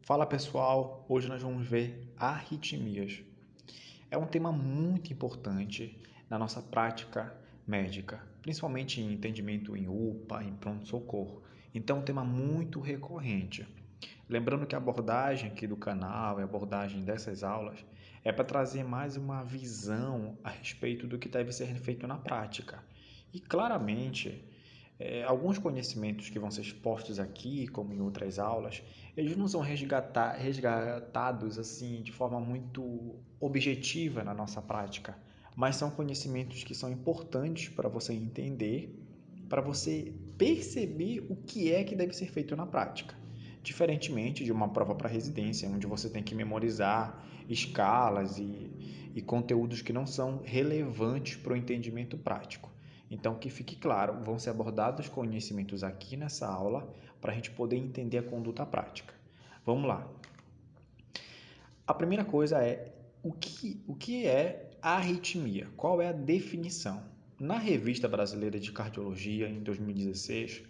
Fala pessoal, hoje nós vamos ver arritmias. É um tema muito importante na nossa prática médica, principalmente em atendimento em UPA, em pronto-socorro. Então é um tema muito recorrente. Lembrando que a abordagem aqui do canal e a abordagem dessas aulas é para trazer mais uma visão a respeito do que deve ser feito na prática. E claramente, alguns conhecimentos que vão ser expostos aqui, como em outras aulas, eles não são resgatados assim de forma muito objetiva na nossa prática, mas são conhecimentos que são importantes para você entender, para você perceber o que é que deve ser feito na prática. Diferentemente de uma prova para residência, onde você tem que memorizar escalas e conteúdos que não são relevantes para o entendimento prático. Então, que fique claro, vão ser abordados conhecimentos aqui nessa aula para a gente poder entender a conduta prática. Vamos lá. A primeira coisa é o que é arritmia? Qual é a definição? Na Revista Brasileira de Cardiologia, em 2016,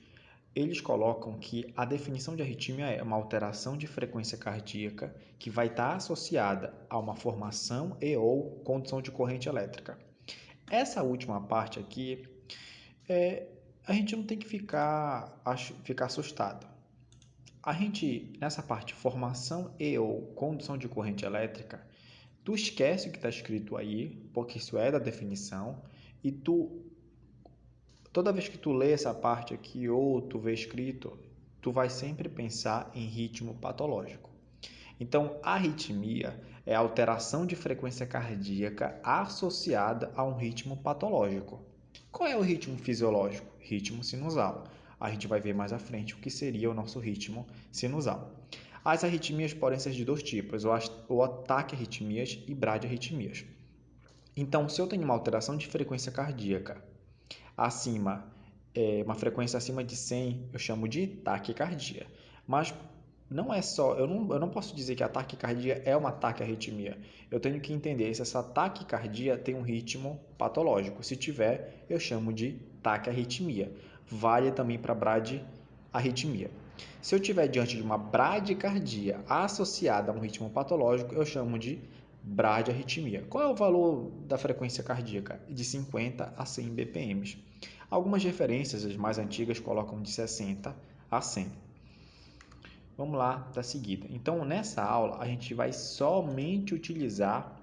eles colocam que a definição de arritmia é uma alteração de frequência cardíaca que vai estar associada a uma formação e ou condução de corrente elétrica. Essa última parte aqui, a gente não tem que ficar assustado. A gente, nessa parte, formação e ou condução de corrente elétrica, tu esquece o que está escrito aí, porque isso é da definição, e toda vez que tu lê essa parte aqui ou tu vê escrito, tu vai sempre pensar em ritmo patológico. Então, arritmia é a alteração de frequência cardíaca associada a um ritmo patológico. Qual é o ritmo fisiológico? Ritmo sinusal. A gente vai ver mais à frente o que seria o nosso ritmo sinusal. As arritmias podem ser de dois tipos, o ataque arritmias e bradiarritmias. Então, se eu tenho uma alteração de frequência cardíaca uma frequência acima de 100, eu chamo de taquicardia. Mas não é só, eu não posso dizer que a taquicardia é uma taquiarritmia. Eu tenho que entender se essa taquicardia tem um ritmo patológico. Se tiver, eu chamo de taquiarritmia. Vale também para bradiarritmia. Se eu tiver diante de uma bradicardia associada a um ritmo patológico, eu chamo de bradiarritmia. Qual é o valor da frequência cardíaca? De 50 a 100 bpm. Algumas referências, as mais antigas, colocam de 60 a 100. Vamos lá, da seguida. Então, nessa aula, a gente vai somente utilizar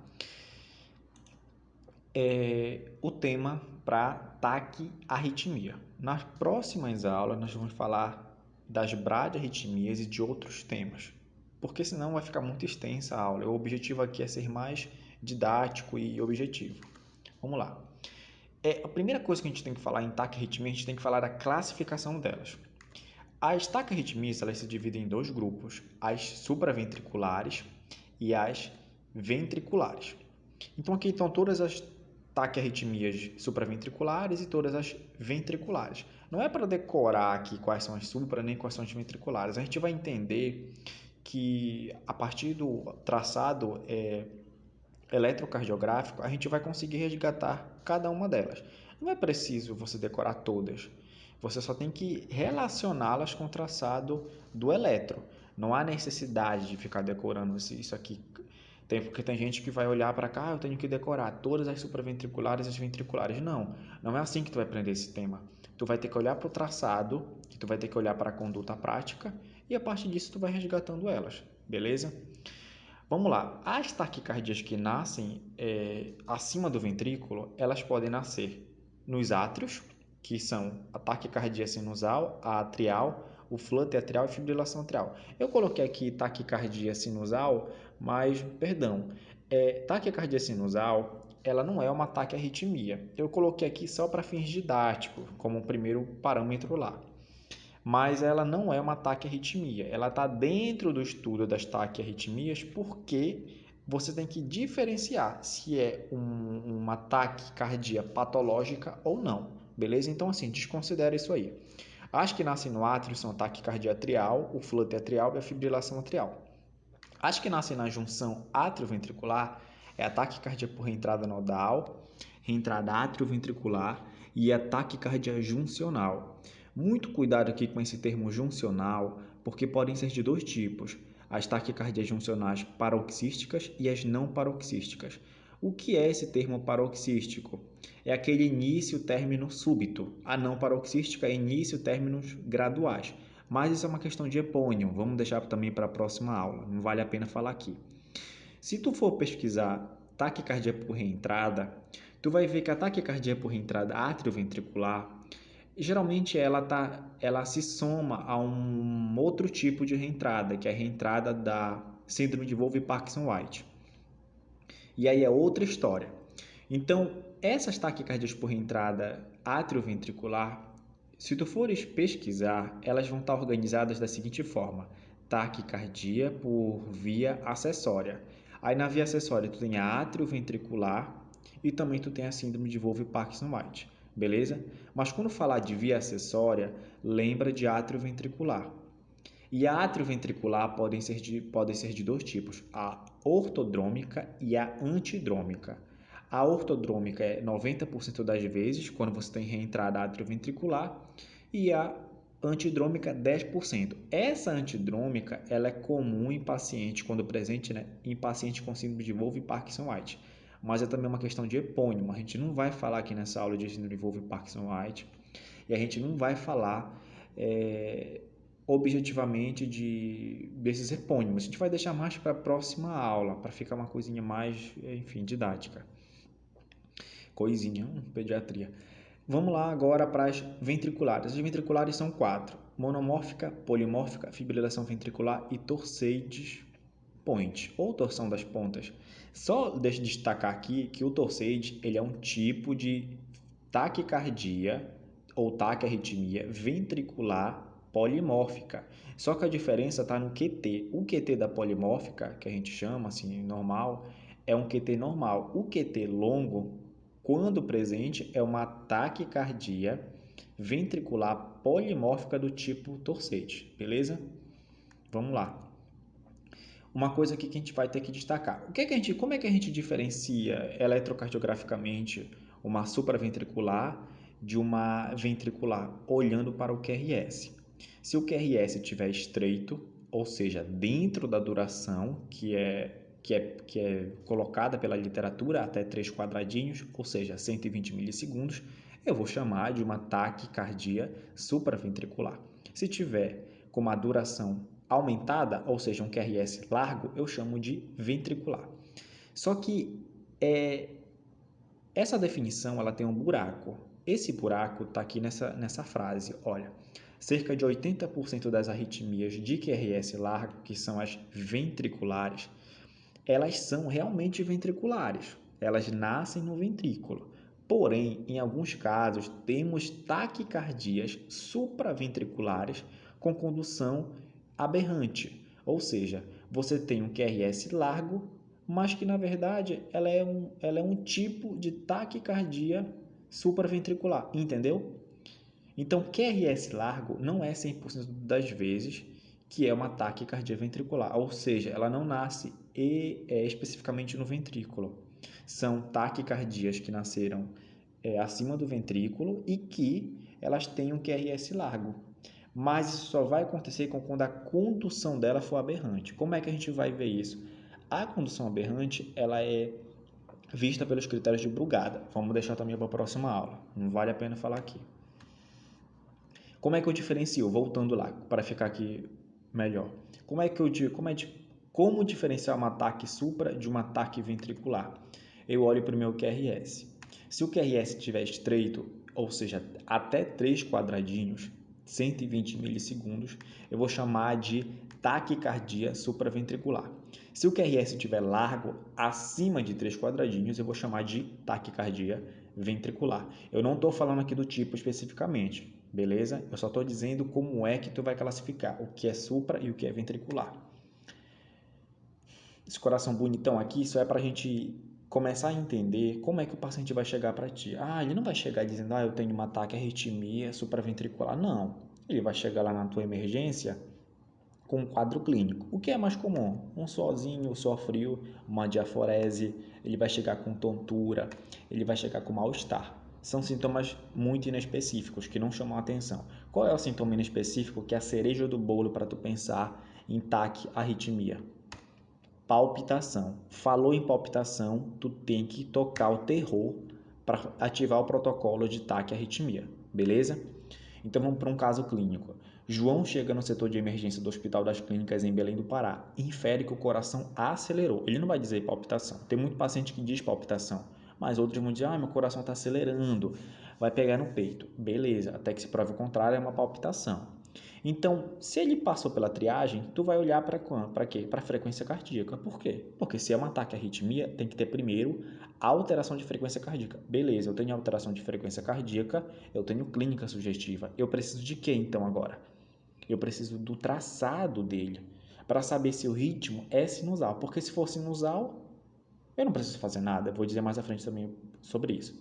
o tema para taquiarritmia. Nas próximas aulas, nós vamos falar das bradiarritmias e de outros temas, porque senão vai ficar muito extensa a aula. O objetivo aqui é ser mais didático e objetivo. Vamos lá. A primeira coisa que a gente tem que falar em taquiarritmia, a gente tem que falar da classificação delas. As taquiarritmias, elas se dividem em dois grupos, as supraventriculares e as ventriculares. Então aqui estão todas as taquiarritmias supraventriculares e todas as ventriculares. Não é para decorar aqui quais são as supra nem quais são as ventriculares. A gente vai entender que a partir do traçado eletrocardiográfico, a gente vai conseguir resgatar cada uma delas. Não é preciso você decorar todas. Você só tem que relacioná-las com o traçado do eletro. Não há necessidade de ficar decorando isso aqui. Porque tem gente que vai olhar para cá, eu tenho que decorar todas as supraventriculares e as ventriculares. Não é assim que tu vai aprender esse tema. Tu vai ter que olhar para o traçado, tu vai ter que olhar para a conduta prática e a partir disso tu vai resgatando elas, beleza? Vamos lá, as taquicardias que nascem acima do ventrículo, elas podem nascer nos átrios, que são a taquicardia sinusal, a atrial, o flutter atrial e a fibrilação atrial. Eu coloquei aqui taquicardia sinusal, mas, perdão, taquicardia sinusal, ela não é uma taquiarritmia. Eu coloquei aqui só para fins didáticos, como o primeiro parâmetro lá. Mas ela não é uma taquiarritmia. Ela está dentro do estudo das taquiarritmias porque você tem que diferenciar se é uma taquicardia patológica ou não, beleza? Então, assim, desconsidera isso aí. As que nascem no átrio são a taquicardia atrial, o flutter atrial e a fibrilação atrial. As que nascem na junção atrioventricular é a taquicardia por reentrada nodal, reentrada atrioventricular e a taquicardia juncional. Muito cuidado aqui com esse termo juncional, porque podem ser de dois tipos. as taquicardias juncionais paroxísticas e as não paroxísticas. O que é esse termo paroxístico? É aquele início término súbito. A não paroxística é início términos graduais. Mas isso é uma questão de epônimo, vamos deixar também para a próxima aula, não vale a pena falar aqui. Se tu for pesquisar taquicardia por reentrada, tu vai ver que a taquicardia por reentrada atrioventricular, geralmente ela se soma a um outro tipo de reentrada, que é a reentrada da síndrome de Wolff-Parkinson-White. E aí é outra história. Então, essas taquicardias por reentrada atrioventricular, se tu fores pesquisar, elas vão estar organizadas da seguinte forma: taquicardia por via acessória. Aí na via acessória tu tem a atrioventricular e também tu tem a síndrome de Wolff-Parkinson-White, beleza? Mas quando falar de via acessória, lembra de atrioventricular. E a atrioventricular podem ser de dois tipos, a ortodrômica e a antidrômica. A ortodrômica é 90% das vezes, quando você tem reentrada atrioventricular, e a antidrômica 10%. Essa antidrômica ela é comum em pacientes, quando presente, né, em pacientes com síndrome de Wolff e Parkinson-White. Mas é também uma questão de epônimo. A gente não vai falar aqui nessa aula de síndrome de Wolff e Parkinson-White, e a gente não vai falar objetivamente desses epônimos. A gente vai deixar mais para a próxima aula, para ficar uma coisinha mais, enfim, didática. Coisinha, pediatria. Vamos lá agora para as ventriculares. As ventriculares são 4: monomórfica, polimórfica, fibrilação ventricular e torsades point, ou torção das pontas. Só deixa eu destacar aqui que o torsade ele é um tipo de taquicardia ou taquiarritmia ventricular polimórfica. Só que a diferença está no QT. O QT da polimórfica, que a gente chama assim normal, é um QT normal. O QT longo, quando presente, é uma taquicardia ventricular polimórfica do tipo torsade, beleza? Vamos lá. Uma coisa aqui que a gente vai ter que destacar. Como é que a gente diferencia eletrocardiograficamente uma supraventricular de uma ventricular olhando para o QRS? Se o QRS estiver estreito, ou seja, dentro da duração que é colocada pela literatura até 3 quadradinhos, ou seja, 120 milissegundos, eu vou chamar de uma taquicardia supraventricular. Se tiver com uma duração aumentada, ou seja, um QRS largo, eu chamo de ventricular. Só que essa definição ela tem um buraco. Esse buraco está aqui nessa frase. Olha, cerca de 80% das arritmias de QRS largo, que são as ventriculares, elas são realmente ventriculares. Elas nascem no ventrículo. Porém, em alguns casos, temos taquicardias supraventriculares com condução aberrante. Ou seja, você tem um QRS largo, mas que na verdade ela é um tipo de taquicardia supraventricular, entendeu? Então, QRS largo não é 100% das vezes que é uma taquicardia ventricular, ou seja, ela não nasce especificamente no ventrículo. São taquicardias que nasceram acima do ventrículo e que elas têm um QRS largo. Mas isso só vai acontecer quando a condução dela for aberrante. Como é que a gente vai ver isso? A condução aberrante ela é vista pelos critérios de Brugada. Vamos deixar também para a próxima aula. Não vale a pena falar aqui. Como é que eu diferencio? Voltando lá, para ficar aqui melhor. Como diferenciar um ataque supra de um ataque ventricular? Eu olho para o meu QRS. Se o QRS estiver estreito, ou seja, até 3 quadradinhos, 120 milissegundos, eu vou chamar de taquicardia supraventricular. Se o QRS estiver largo, acima de 3 quadradinhos, eu vou chamar de taquicardia ventricular. Eu não estou falando aqui do tipo especificamente, beleza? Eu só estou dizendo como é que tu vai classificar o que é supra e o que é ventricular. Esse coração bonitão aqui, isso é para a gente começar a entender como é que o paciente vai chegar para ti. Ele não vai chegar dizendo, eu tenho um ataque arritmia supraventricular. Não, ele vai chegar lá na tua emergência com um quadro clínico. O que é mais comum? Um sozinho, um suor frio, uma diaforese, ele vai chegar com tontura, ele vai chegar com mal-estar. São sintomas muito inespecíficos que não chamam a atenção. Qual é o sintoma inespecífico que é a cereja do bolo para tu pensar em taquiarritmia? Palpitação. Falou em palpitação, tu tem que tocar o terror para ativar o protocolo de taquiarritmia, beleza? Então vamos para um caso clínico. João chega no setor de emergência do Hospital das Clínicas em Belém do Pará e infere que o coração acelerou. Ele não vai dizer palpitação. Tem muito paciente que diz palpitação, mas outros vão dizer, meu coração está acelerando, vai pegar no peito. Beleza, até que se prove o contrário, é uma palpitação. Então, se ele passou pela triagem, tu vai olhar para quê? Para a frequência cardíaca. Por quê? Porque se é um ataque à arritmia, tem que ter primeiro a alteração de frequência cardíaca. Beleza, eu tenho alteração de frequência cardíaca, eu tenho clínica sugestiva. Eu preciso de quê então agora? Eu preciso do traçado dele para saber se o ritmo é sinusal. Porque se for sinusal, eu não preciso fazer nada. Eu vou dizer mais à frente também sobre isso.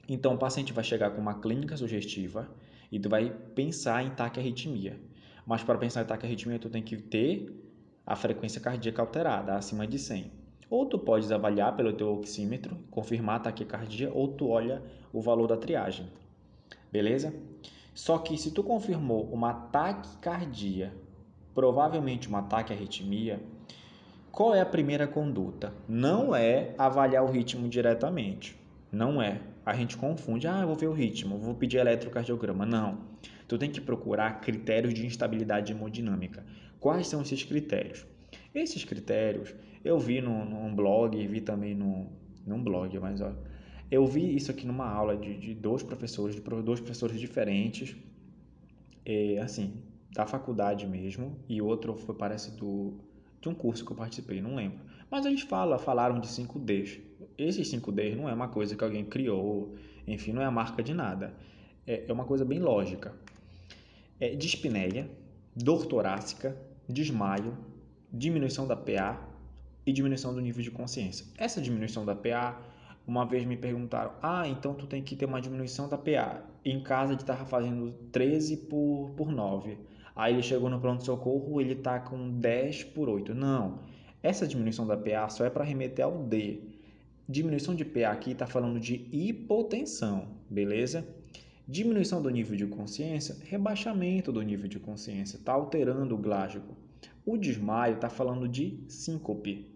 Então, o paciente vai chegar com uma clínica sugestiva e tu vai pensar em taquiarritmia. Mas para pensar em taquiarritmia, tu tem que ter a frequência cardíaca alterada, acima de 100. Ou tu podes avaliar pelo teu oxímetro, confirmar a taquicardia, ou tu olha o valor da triagem. Beleza? Só que se tu confirmou uma taquicardia, provavelmente uma taquiarritmia, qual é a primeira conduta? Não é avaliar o ritmo diretamente. Não é. A gente confunde. Eu vou ver o ritmo, vou pedir eletrocardiograma. Não. Tu tem que procurar critérios de instabilidade hemodinâmica. Quais são esses critérios? Esses critérios eu vi num blog, vi também num blog, mas eu vi isso aqui numa aula de dois professores diferentes, assim, da faculdade mesmo, e outro parece de um curso que eu participei, não lembro. Mas eles falaram de 5Ds. Esses 5Ds não é uma coisa que alguém criou, enfim, não é a marca de nada. É uma coisa bem lógica. Dispneia, dor torácica, desmaio, diminuição da PA e diminuição do nível de consciência. Essa diminuição da PA, uma vez me perguntaram, então tu tem que ter uma diminuição da PA. Em casa ele estava fazendo 13 por 9. Aí ele chegou no pronto-socorro, ele está com 10 por 8. Não, essa diminuição da PA só é para remeter ao D. Diminuição de PA aqui está falando de hipotensão, beleza? Diminuição do nível de consciência, rebaixamento do nível de consciência, está alterando o glágico. O desmaio está falando de síncope.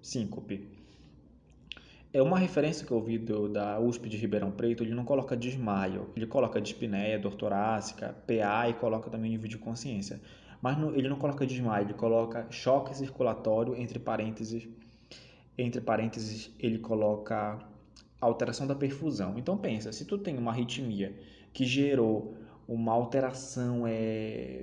Síncope. É uma referência que eu vi da USP de Ribeirão Preto, ele não coloca desmaio, ele coloca dispneia, dor torácica, PA e coloca também nível de consciência. Mas ele não coloca desmaio, ele coloca choque circulatório, entre parênteses, ele coloca alteração da perfusão. Então pensa, se tu tem uma arritmia que gerou uma alteração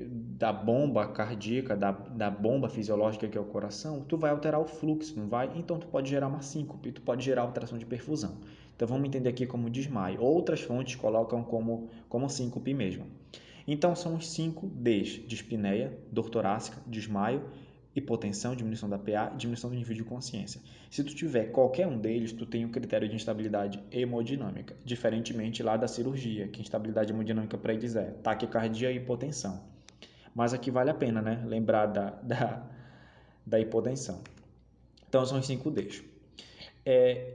da bomba cardíaca, da bomba fisiológica que é o coração, tu vai alterar o fluxo, não vai? Então tu pode gerar uma síncope, tu pode gerar alteração de perfusão. Então vamos entender aqui como desmaio. Outras fontes colocam como síncope mesmo. Então são os 5Ds: dispneia, dor torácica, desmaio, hipotensão, diminuição da PA, diminuição do nível de consciência. Se tu tiver qualquer um deles, tu tem um critério de instabilidade hemodinâmica, diferentemente lá da cirurgia, que instabilidade hemodinâmica para eles é taquicardia e hipotensão. Mas aqui vale a pena, né? Lembrar da hipotensão. Então são os 5Ds.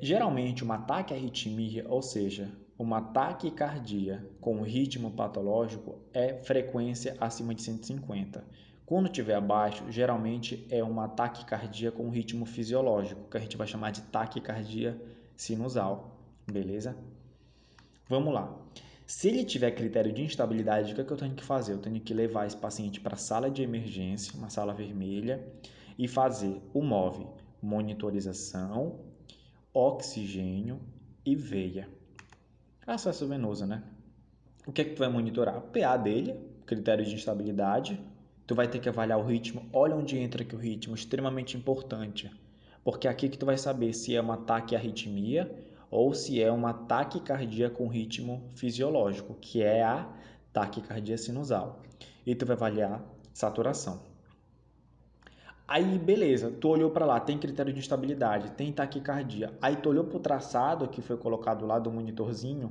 Geralmente uma taquiarritmia, ou seja, uma taquicardia com ritmo patológico é frequência acima de 150. Quando estiver abaixo, geralmente é uma taquicardia com ritmo fisiológico, que a gente vai chamar de taquicardia sinusal, beleza? Vamos lá. Se ele tiver critério de instabilidade, o que eu tenho que fazer? Eu tenho que levar esse paciente para a sala de emergência, uma sala vermelha, e fazer o MOVE, monitorização, oxigênio e veia. Acesso venoso, né? O que é que tu vai monitorar? O PA dele, critério de instabilidade. Tu vai ter que avaliar o ritmo. Olha onde entra aqui o ritmo, extremamente importante. Porque é aqui que tu vai saber se é uma taquiarritmia ou se é uma taquicardia com ritmo fisiológico, que é a taquicardia sinusal. E tu vai avaliar saturação. Aí, beleza, tu olhou para lá, tem critério de estabilidade, tem taquicardia. Aí tu olhou para o traçado que foi colocado lá do monitorzinho.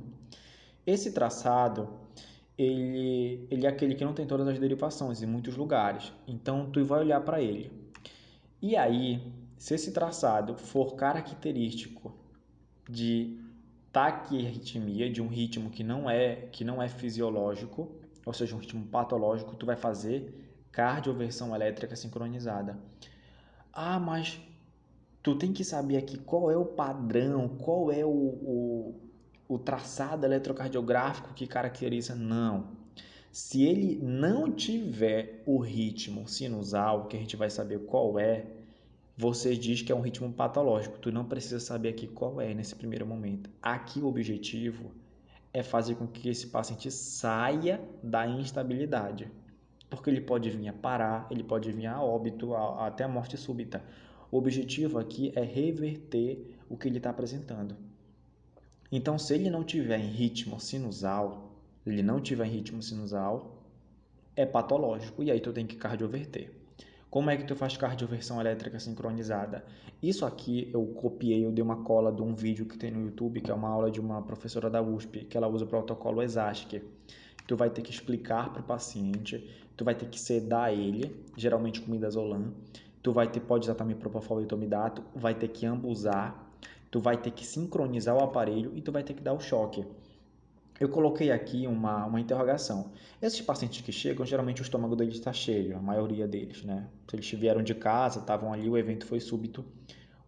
Esse traçado, ele é aquele que não tem todas as derivações em muitos lugares. Então, tu vai olhar para ele. E aí, se esse traçado for característico de taquiarritmia, de um ritmo que não é fisiológico, ou seja, um ritmo patológico, tu vai fazer Cardioversão elétrica sincronizada. Ah, mas tu tem que saber aqui qual é o padrão, qual é o traçado eletrocardiográfico que caracteriza. Não. Se ele não tiver o ritmo sinusal, que a gente vai saber qual é, você diz que é um ritmo patológico. Tu não precisa saber aqui qual é nesse primeiro momento. Aqui o objetivo é fazer com que esse paciente saia da instabilidade, porque ele pode vir a parar, ele pode vir a óbito, até a morte súbita. O objetivo aqui é reverter o que ele está apresentando. Então, se ele não tiver em ritmo sinusal, é patológico e aí tu tem que cardioverter. Como é que tu faz cardioversão elétrica sincronizada? Isso aqui eu copiei, eu dei uma cola de um vídeo que tem no YouTube, que é uma aula de uma professora da USP, que ela usa o protocolo ESASC. Tu vai ter que explicar para o paciente, tu vai ter que sedar ele, geralmente com midazolam, tu vai ter, pode usar também propofol e etomidato, vai ter que ambusar, tu vai ter que sincronizar o aparelho e tu vai ter que dar o choque. Eu coloquei aqui uma interrogação. Esses pacientes que chegam, geralmente o estômago deles está cheio, a maioria deles, né? Se eles vieram de casa, estavam ali, o evento foi súbito,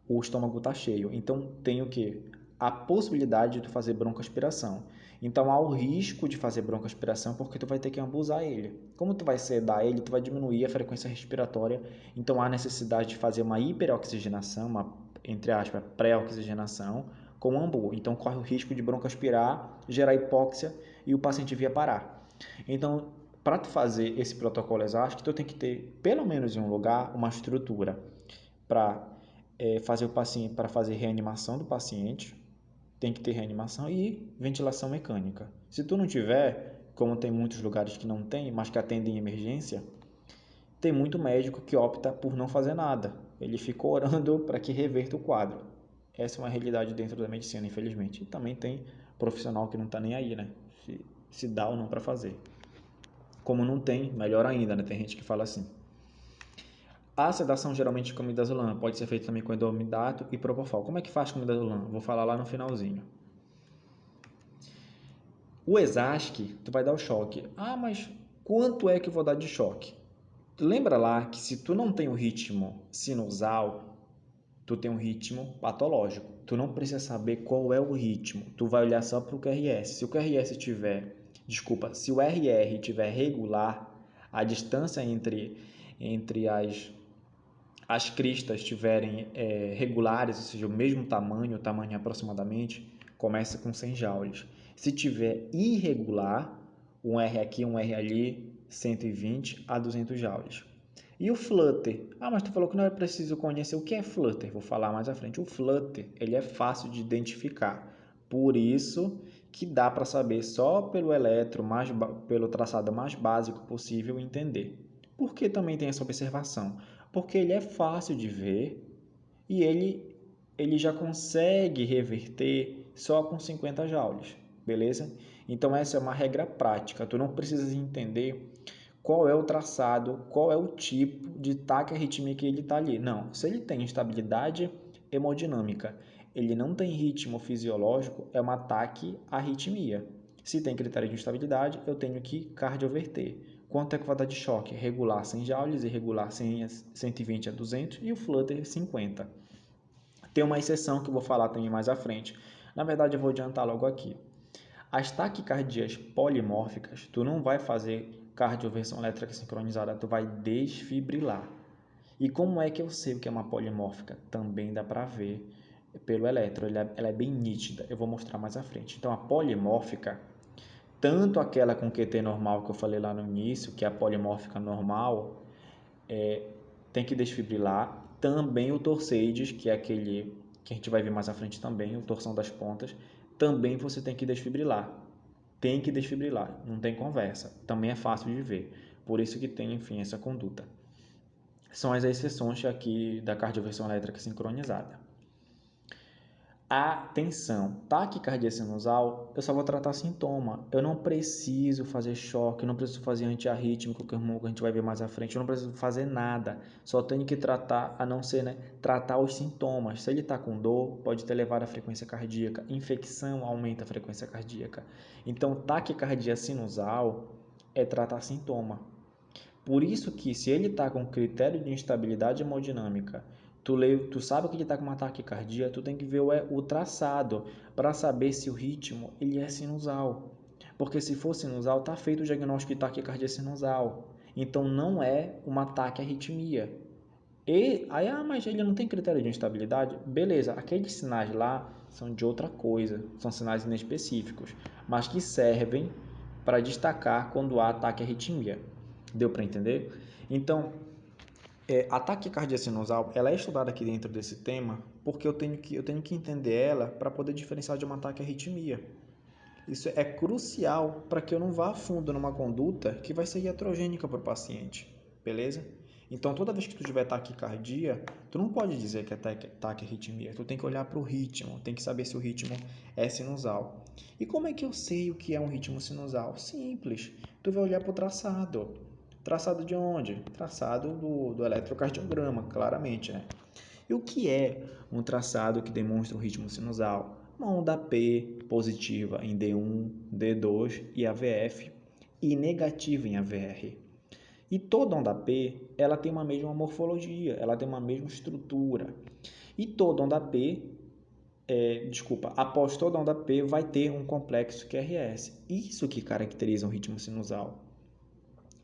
o estômago está cheio. Então, tem o quê? A possibilidade de tu fazer broncoaspiração. Então, há o risco de fazer broncoaspiração porque tu vai ter que ambusar ele. Como tu vai sedar ele, tu vai diminuir a frequência respiratória. Então, há necessidade de fazer uma hiperoxigenação, uma, entre aspas, pré-oxigenação com ambu. Então, corre o risco de broncoaspirar, gerar hipóxia e o paciente vir a parar. Então, para tu fazer esse protocolo exausto, tu tem que ter, pelo menos em um lugar, uma estrutura para fazer o paciente, para fazer reanimação do paciente, tem que ter reanimação e ventilação mecânica. Se tu não tiver, como tem muitos lugares que não tem, mas que atendem em emergência, tem muito médico que opta por não fazer nada. Ele fica orando para que reverta o quadro. Essa é uma realidade dentro da medicina, infelizmente. E também tem profissional que não está nem aí, né? Se dá ou não para fazer. Como não tem, melhor ainda, né? Tem gente que fala assim. A sedação geralmente com midazolam pode ser feita também com edomidato e propofol. Como é que faz com midazolam? Vou falar lá no finalzinho. O ESASC, tu vai dar o choque. Ah, mas quanto é que eu vou dar de choque? Lembra lá que se tu não tem o ritmo sinusal, tu tem um ritmo patológico. Tu não precisa saber qual é o ritmo. Tu vai olhar só para o QRS. Se o QRS tiver, se o RR tiver regular, a distância entre as cristas estiverem regulares, ou seja, o mesmo tamanho aproximadamente, começa com 100 joules. Se tiver irregular, um R aqui, um R ali, 120 a 200 joules. E o flutter? Ah, mas tu falou que não é preciso conhecer o que é flutter. Vou falar mais à frente. O flutter, ele é fácil de identificar. Por isso que dá para saber só pelo pelo traçado mais básico possível entender. Por que também tem essa observação? Porque ele é fácil de ver e ele já consegue reverter só com 50 joules, beleza? Então essa é uma regra prática. Tu não precisa entender qual é o traçado, qual é o tipo de taquiarritmia que ele está ali. Não, se ele tem instabilidade hemodinâmica, ele não tem ritmo fisiológico, é uma taquiarritmia. Se tem critério de instabilidade, eu tenho que cardioverter. Quanto é que vai dar de choque? Regular 100 joules, irregular 120 a 200 e o flutter 50. Tem uma exceção que eu vou falar também mais à frente. Na verdade, eu vou adiantar logo aqui. As taquicardias polimórficas, tu não vai fazer cardioversão elétrica sincronizada, tu vai desfibrilar. E como é que eu sei o que é uma polimórfica? Também dá para ver pelo eletro, ela é bem nítida, eu vou mostrar mais à frente. Então a polimórfica, tanto aquela com QT normal que eu falei lá no início, que é a polimórfica normal, tem que desfibrilar. Também o torsades, que é aquele que a gente vai ver mais à frente também, o torção das pontas, também você tem que desfibrilar. Tem que desfibrilar, não tem conversa. Também é fácil de ver. Por isso que tem, enfim, essa conduta. São as exceções aqui da cardioversão elétrica sincronizada. Atenção, taquicardia sinusal, eu só vou tratar sintoma. Eu não preciso fazer choque, eu não preciso fazer antiarrítmico, que a gente vai ver mais à frente. Eu não preciso fazer nada. Só tenho que tratar, a não ser, né, tratar os sintomas. Se ele está com dor, pode ter elevado a frequência cardíaca. Infecção aumenta a frequência cardíaca. Então, taquicardia sinusal é tratar sintoma. Por isso que se ele está com critério de instabilidade hemodinâmica, tu sabe que ele está com uma taquicardia, tu tem que ver o traçado para saber se o ritmo ele é sinusal. Porque se for sinusal, está feito o diagnóstico de taquicardia sinusal. Então não é uma taquiarritmia. Mas ele não tem critério de instabilidade? Beleza, aqueles sinais lá são de outra coisa, são sinais inespecíficos, mas que servem para destacar quando há taquiarritmia. Deu para entender? Então, a taquicardia sinusal, ela é estudada aqui dentro desse tema porque eu tenho que entender ela para poder diferenciar de uma taquiarritmia. Isso é crucial para que eu não vá a fundo numa conduta que vai ser iatrogênica para o paciente, beleza? Então, toda vez que tu tiver taquicardia, tu não pode dizer que é taquiarritmia, tu tem que olhar para o ritmo, tem que saber se o ritmo é sinusal. E como é que eu sei o que é um ritmo sinusal? Simples, tu vai olhar para o traçado. Traçado de onde? Traçado do eletrocardiograma, claramente, né? E o que é um traçado que demonstra um ritmo sinusal? Uma onda P positiva em D1, D2 e AVF e negativa em AVR. E toda onda P, ela tem uma mesma morfologia, ela tem uma mesma estrutura. E toda onda P, após toda onda P vai ter um complexo QRS. Isso que caracteriza um ritmo sinusal.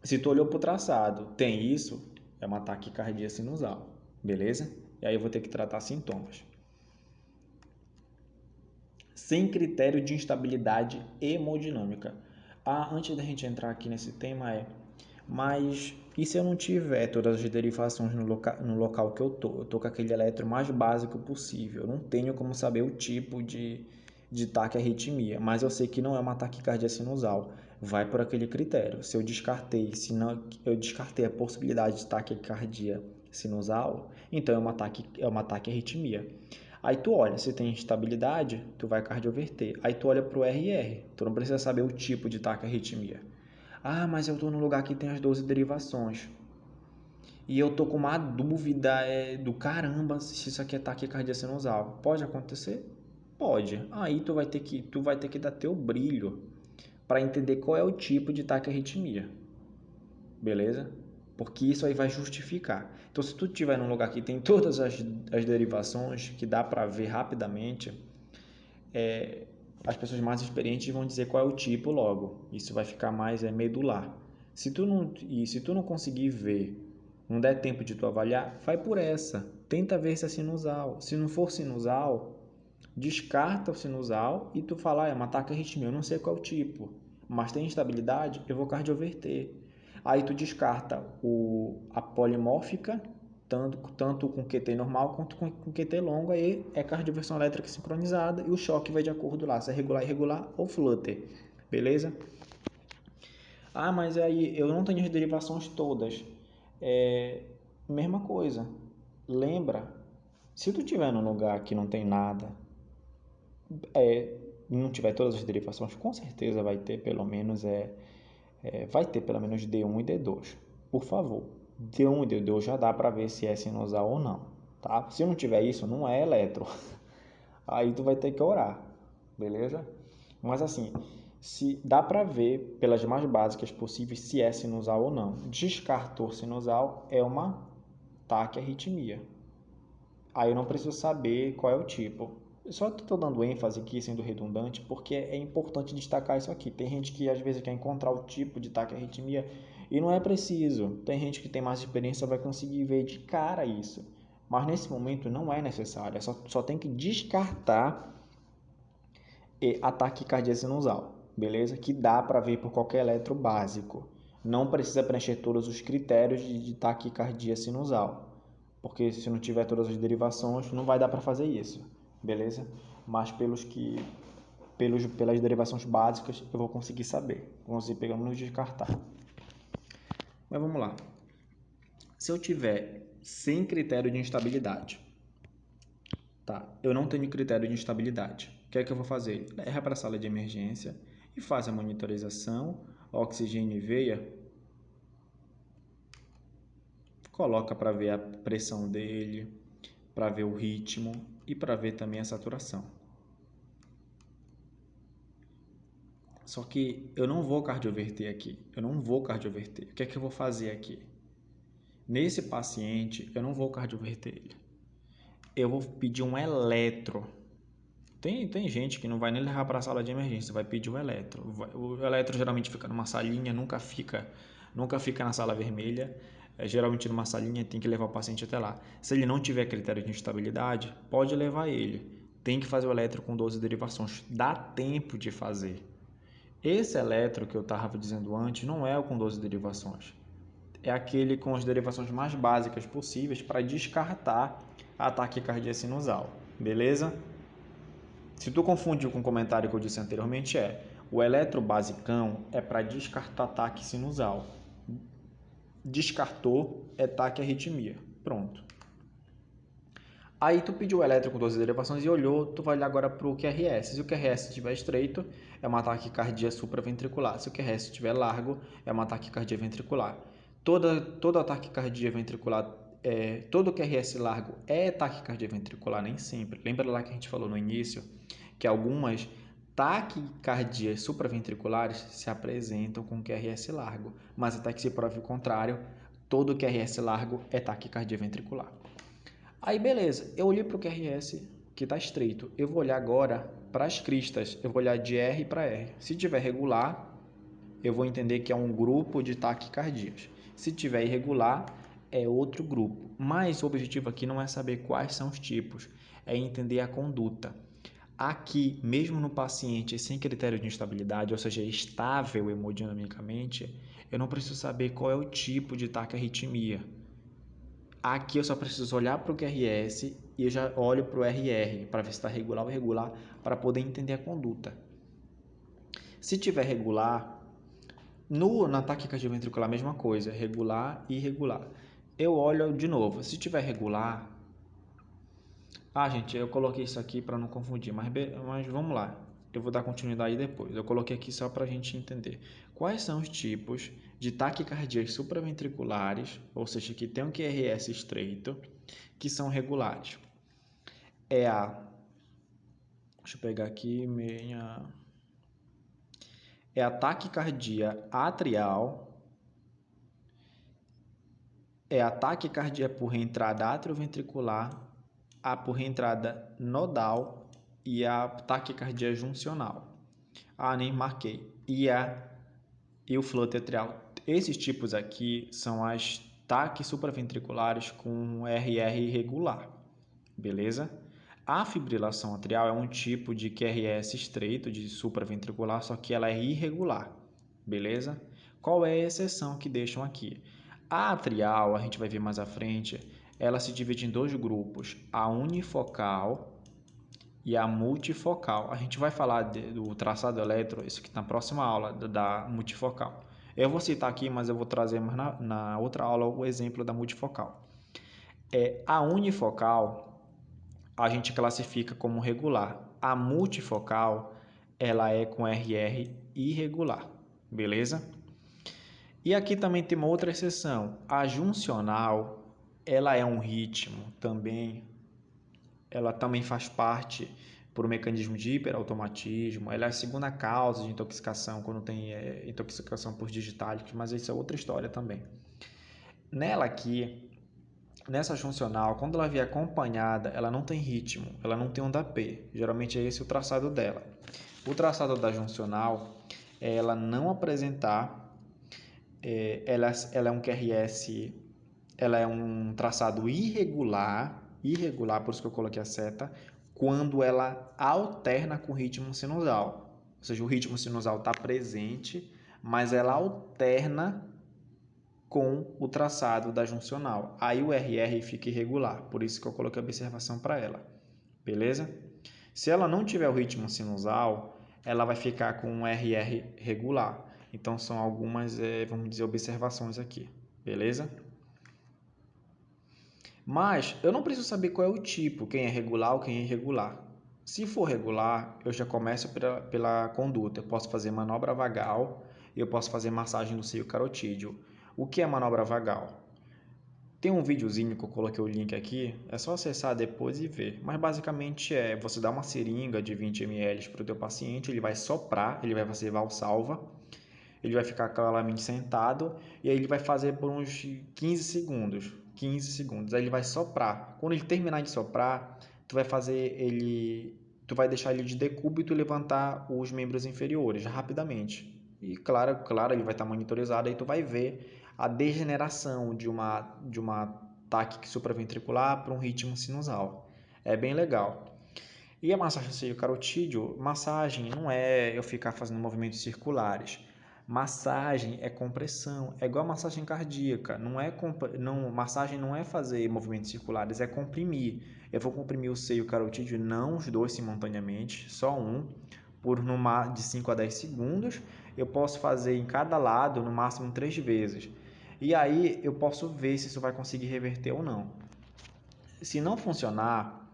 Se tu olhou para o traçado, tem isso, é uma taquicardia sinusal, beleza? E aí eu vou ter que tratar sintomas. Sem critério de instabilidade hemodinâmica. Antes da gente entrar aqui nesse tema mas e se eu não tiver todas as derivações no local que eu tô? Eu tô com aquele eletro mais básico possível, eu não tenho como saber o tipo de taquiarritmia, mas eu sei que não é uma taquicardia sinusal, vai por aquele critério. Se eu descartei a possibilidade de taquicardia sinusal, então é uma taquiarritmia. Aí tu olha, se tem instabilidade, tu vai cardioverter. Aí tu olha para o RR, tu não precisa saber o tipo de taquiarritmia. Mas eu estou num lugar que tem as 12 derivações. E eu tô com uma dúvida do caramba se isso aqui é taquicardia sinusal. Pode acontecer? Pode. Aí tu vai ter que dar teu brilho para entender qual é o tipo de taquiarritmia. Beleza? Porque isso aí vai justificar. Então, se tu estiver num lugar que tem todas as derivações, que dá para ver rapidamente, as pessoas mais experientes vão dizer qual é o tipo logo. Isso vai ficar mais medular. Se tu não conseguir ver, não der tempo de tu avaliar, vai por essa. Tenta ver se é sinusal. Se não for sinusal, descarta o sinusal e tu fala, é uma taquiarritmia, eu não sei qual é o tipo, mas tem instabilidade, eu vou cardioverter. Aí tu descarta a polimórfica, tanto com QT normal quanto com QT longo, aí é cardioversão elétrica sincronizada e o choque vai de acordo lá, se é regular, irregular ou flutter, beleza? Mas aí eu não tenho as derivações todas. Mesma coisa, lembra, se tu tiver num lugar que não tem nada, não tiver todas as derivações, com certeza vai ter pelo menos D1 e D2. Por favor, D1 e D2 já dá para ver se é sinusal ou não, tá? Se não tiver isso, não é eletro. Aí tu vai ter que orar, beleza? Mas assim, se dá para ver pelas mais básicas possíveis se é sinusal ou não. Descartou sinusal é uma taquiarritmia. Aí eu não preciso saber qual é o tipo. Só estou dando ênfase aqui, sendo redundante, porque é importante destacar isso aqui. Tem gente que às vezes quer encontrar o tipo de taquiarritmia e não é preciso. Tem gente que tem mais experiência vai conseguir ver de cara isso. Mas nesse momento não é necessário. Só tem que descartar a taquicardia sinusal, beleza? Que dá para ver por qualquer eletro básico. Não precisa preencher todos os critérios de taquicardia sinusal, porque se não tiver todas as derivações, não vai dar para fazer isso, beleza? Mas pelas derivações básicas, eu vou conseguir saber, vou conseguir pelo menos descartar. Mas vamos lá. Se eu tiver sem critério de instabilidade, tá? Eu não tenho critério de instabilidade. O que é que eu vou fazer? Leva para a sala de emergência e faz a monitorização, oxigênio e veia, coloca para ver a pressão dele, para ver o ritmo e para ver também a saturação. Só que eu não vou cardioverter aqui. Eu não vou cardioverter. O que é que eu vou fazer aqui? Nesse paciente, eu não vou cardioverter ele. Eu vou pedir um eletro. Tem gente que não vai nem levar para a sala de emergência, vai pedir o eletro. O eletro geralmente fica numa salinha, nunca fica na sala vermelha. Geralmente numa salinha tem que levar o paciente até lá. Se ele não tiver critério de instabilidade, pode levar ele. Tem que fazer o eletro com 12 derivações. Dá tempo de fazer. Esse eletro que eu estava dizendo antes não é o com 12 derivações. É aquele com as derivações mais básicas possíveis para descartar a taquicardia sinusal. Beleza? Se tu confundiu com o comentário que eu disse anteriormente, o eletro basicão é para descartar ataque sinusal. Descartou, é taquiarritmia. Pronto. Aí tu pediu o eletro com 12 derivações e olhou, tu vai olhar agora para o QRS. Se o QRS estiver estreito, é uma taquicardia supraventricular. Se o QRS estiver largo, é uma taquicardia ventricular. Toda taquicardia ventricular, todo QRS largo é taquicardia ventricular, nem sempre. Lembra lá que a gente falou no início que algumas taquicardias supraventriculares se apresentam com QRS largo, mas até que se prove o contrário, todo QRS largo é taquicardia ventricular. Aí beleza, eu olhei para o QRS que está estreito, eu vou olhar agora para as cristas, eu vou olhar de R para R. Se tiver regular, eu vou entender que é um grupo de taquicardias. Se tiver irregular, é outro grupo. Mas o objetivo aqui não é saber quais são os tipos, é entender a conduta. Aqui, mesmo no paciente sem critério de instabilidade, ou seja, estável hemodinamicamente, eu não preciso saber qual é o tipo de taquiarritmia. Aqui eu só preciso olhar para o QRS e eu já olho para o RR para ver se está regular ou irregular para poder entender a conduta. Se tiver regular, na taquicardia ventricular a mesma coisa, regular e irregular. Eu olho de novo, se tiver regular... gente, eu coloquei isso aqui para não confundir, mas vamos lá. Eu vou dar continuidade depois. Eu coloquei aqui só para a gente entender. Quais são os tipos de taquicardias supraventriculares, ou seja, que tem um QRS estreito, que são regulares? Deixa eu pegar aqui é a taquicardia atrial, é a taquicardia por reentrada atrioventricular, a por reentrada nodal e a taquicardia juncional. Nem marquei. E o flutter atrial. Esses tipos aqui são as taques supraventriculares com RR irregular, beleza? A fibrilação atrial é um tipo de QRS estreito, de supraventricular, só que ela é irregular, beleza? Qual é a exceção que deixam aqui? A atrial, a gente vai ver mais à frente, ela se divide em dois grupos, a unifocal e a multifocal. A gente vai falar do traçado eletro, isso aqui na próxima aula da multifocal. Eu vou citar aqui, mas eu vou trazer mais na outra aula o exemplo da multifocal. A unifocal a gente classifica como regular. A multifocal ela é com RR irregular, beleza? E aqui também tem uma outra exceção. A juncional ela é um ritmo também, ela também faz parte por um mecanismo de hiperautomatismo. Ela é a segunda causa de intoxicação quando tem intoxicação por digitálicos, mas isso é outra história também. Nela aqui, nessa juncional, quando ela vier acompanhada, ela não tem ritmo, ela não tem onda P. Geralmente é esse o traçado dela. O traçado da juncional é ela não apresentar, ela é um QRS, ela é um traçado irregular, por isso que eu coloquei a seta, quando ela alterna com o ritmo sinusal. Ou seja, o ritmo sinusal está presente, mas ela alterna com o traçado da juncional. Aí o RR fica irregular, por isso que eu coloquei a observação para ela. Beleza? Se ela não tiver o ritmo sinusal, ela vai ficar com um RR regular. Então são algumas, vamos dizer, observações aqui. Beleza? Mas eu não preciso saber qual é o tipo, quem é regular ou quem é irregular. Se for regular, eu já começo pela conduta. Eu posso fazer manobra vagal e eu posso fazer massagem do seio carotídeo. O que é manobra vagal? Tem um videozinho que eu coloquei o link aqui, é só acessar depois e ver. Mas basicamente você dá uma seringa de 20 ml para o teu paciente, ele vai soprar, ele vai fazer valsalva, ele vai ficar claramente sentado e aí ele vai fazer por uns 15 segundos. 15 segundos. Aí ele vai soprar. Quando ele terminar de soprar, tu vai deixar ele de decúbito e levantar os membros inferiores rapidamente. E claro, ele vai estar monitorizado, aí tu vai ver a degeneração de uma taque supraventricular para um ritmo sinusal. É bem legal. E a massagem seio carotídeo, massagem não é eu ficar fazendo movimentos circulares. Massagem é compressão, é igual a massagem cardíaca. Massagem não é fazer movimentos circulares, é comprimir. Eu vou comprimir o seio carotídeo, não os dois simultaneamente, só um, de 5 a 10 segundos. Eu posso fazer em cada lado, no máximo 3 vezes. E aí eu posso ver se isso vai conseguir reverter ou não. Se não funcionar,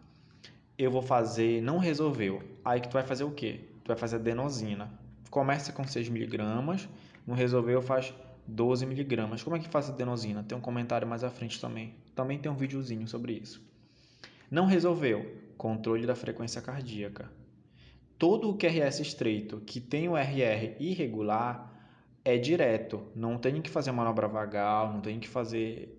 eu vou fazer, não resolveu. Aí que tu vai fazer o quê? Tu vai fazer adenosina. Começa com 6 miligramas, não resolveu, faz 12 miligramas. Como é que faz a adenosina? Tem um comentário mais à frente também. Também tem um videozinho sobre isso. Não resolveu, controle da frequência cardíaca. Todo o QRS estreito que tem o RR irregular é direto. Não tenho que fazer manobra vagal, não tenho que fazer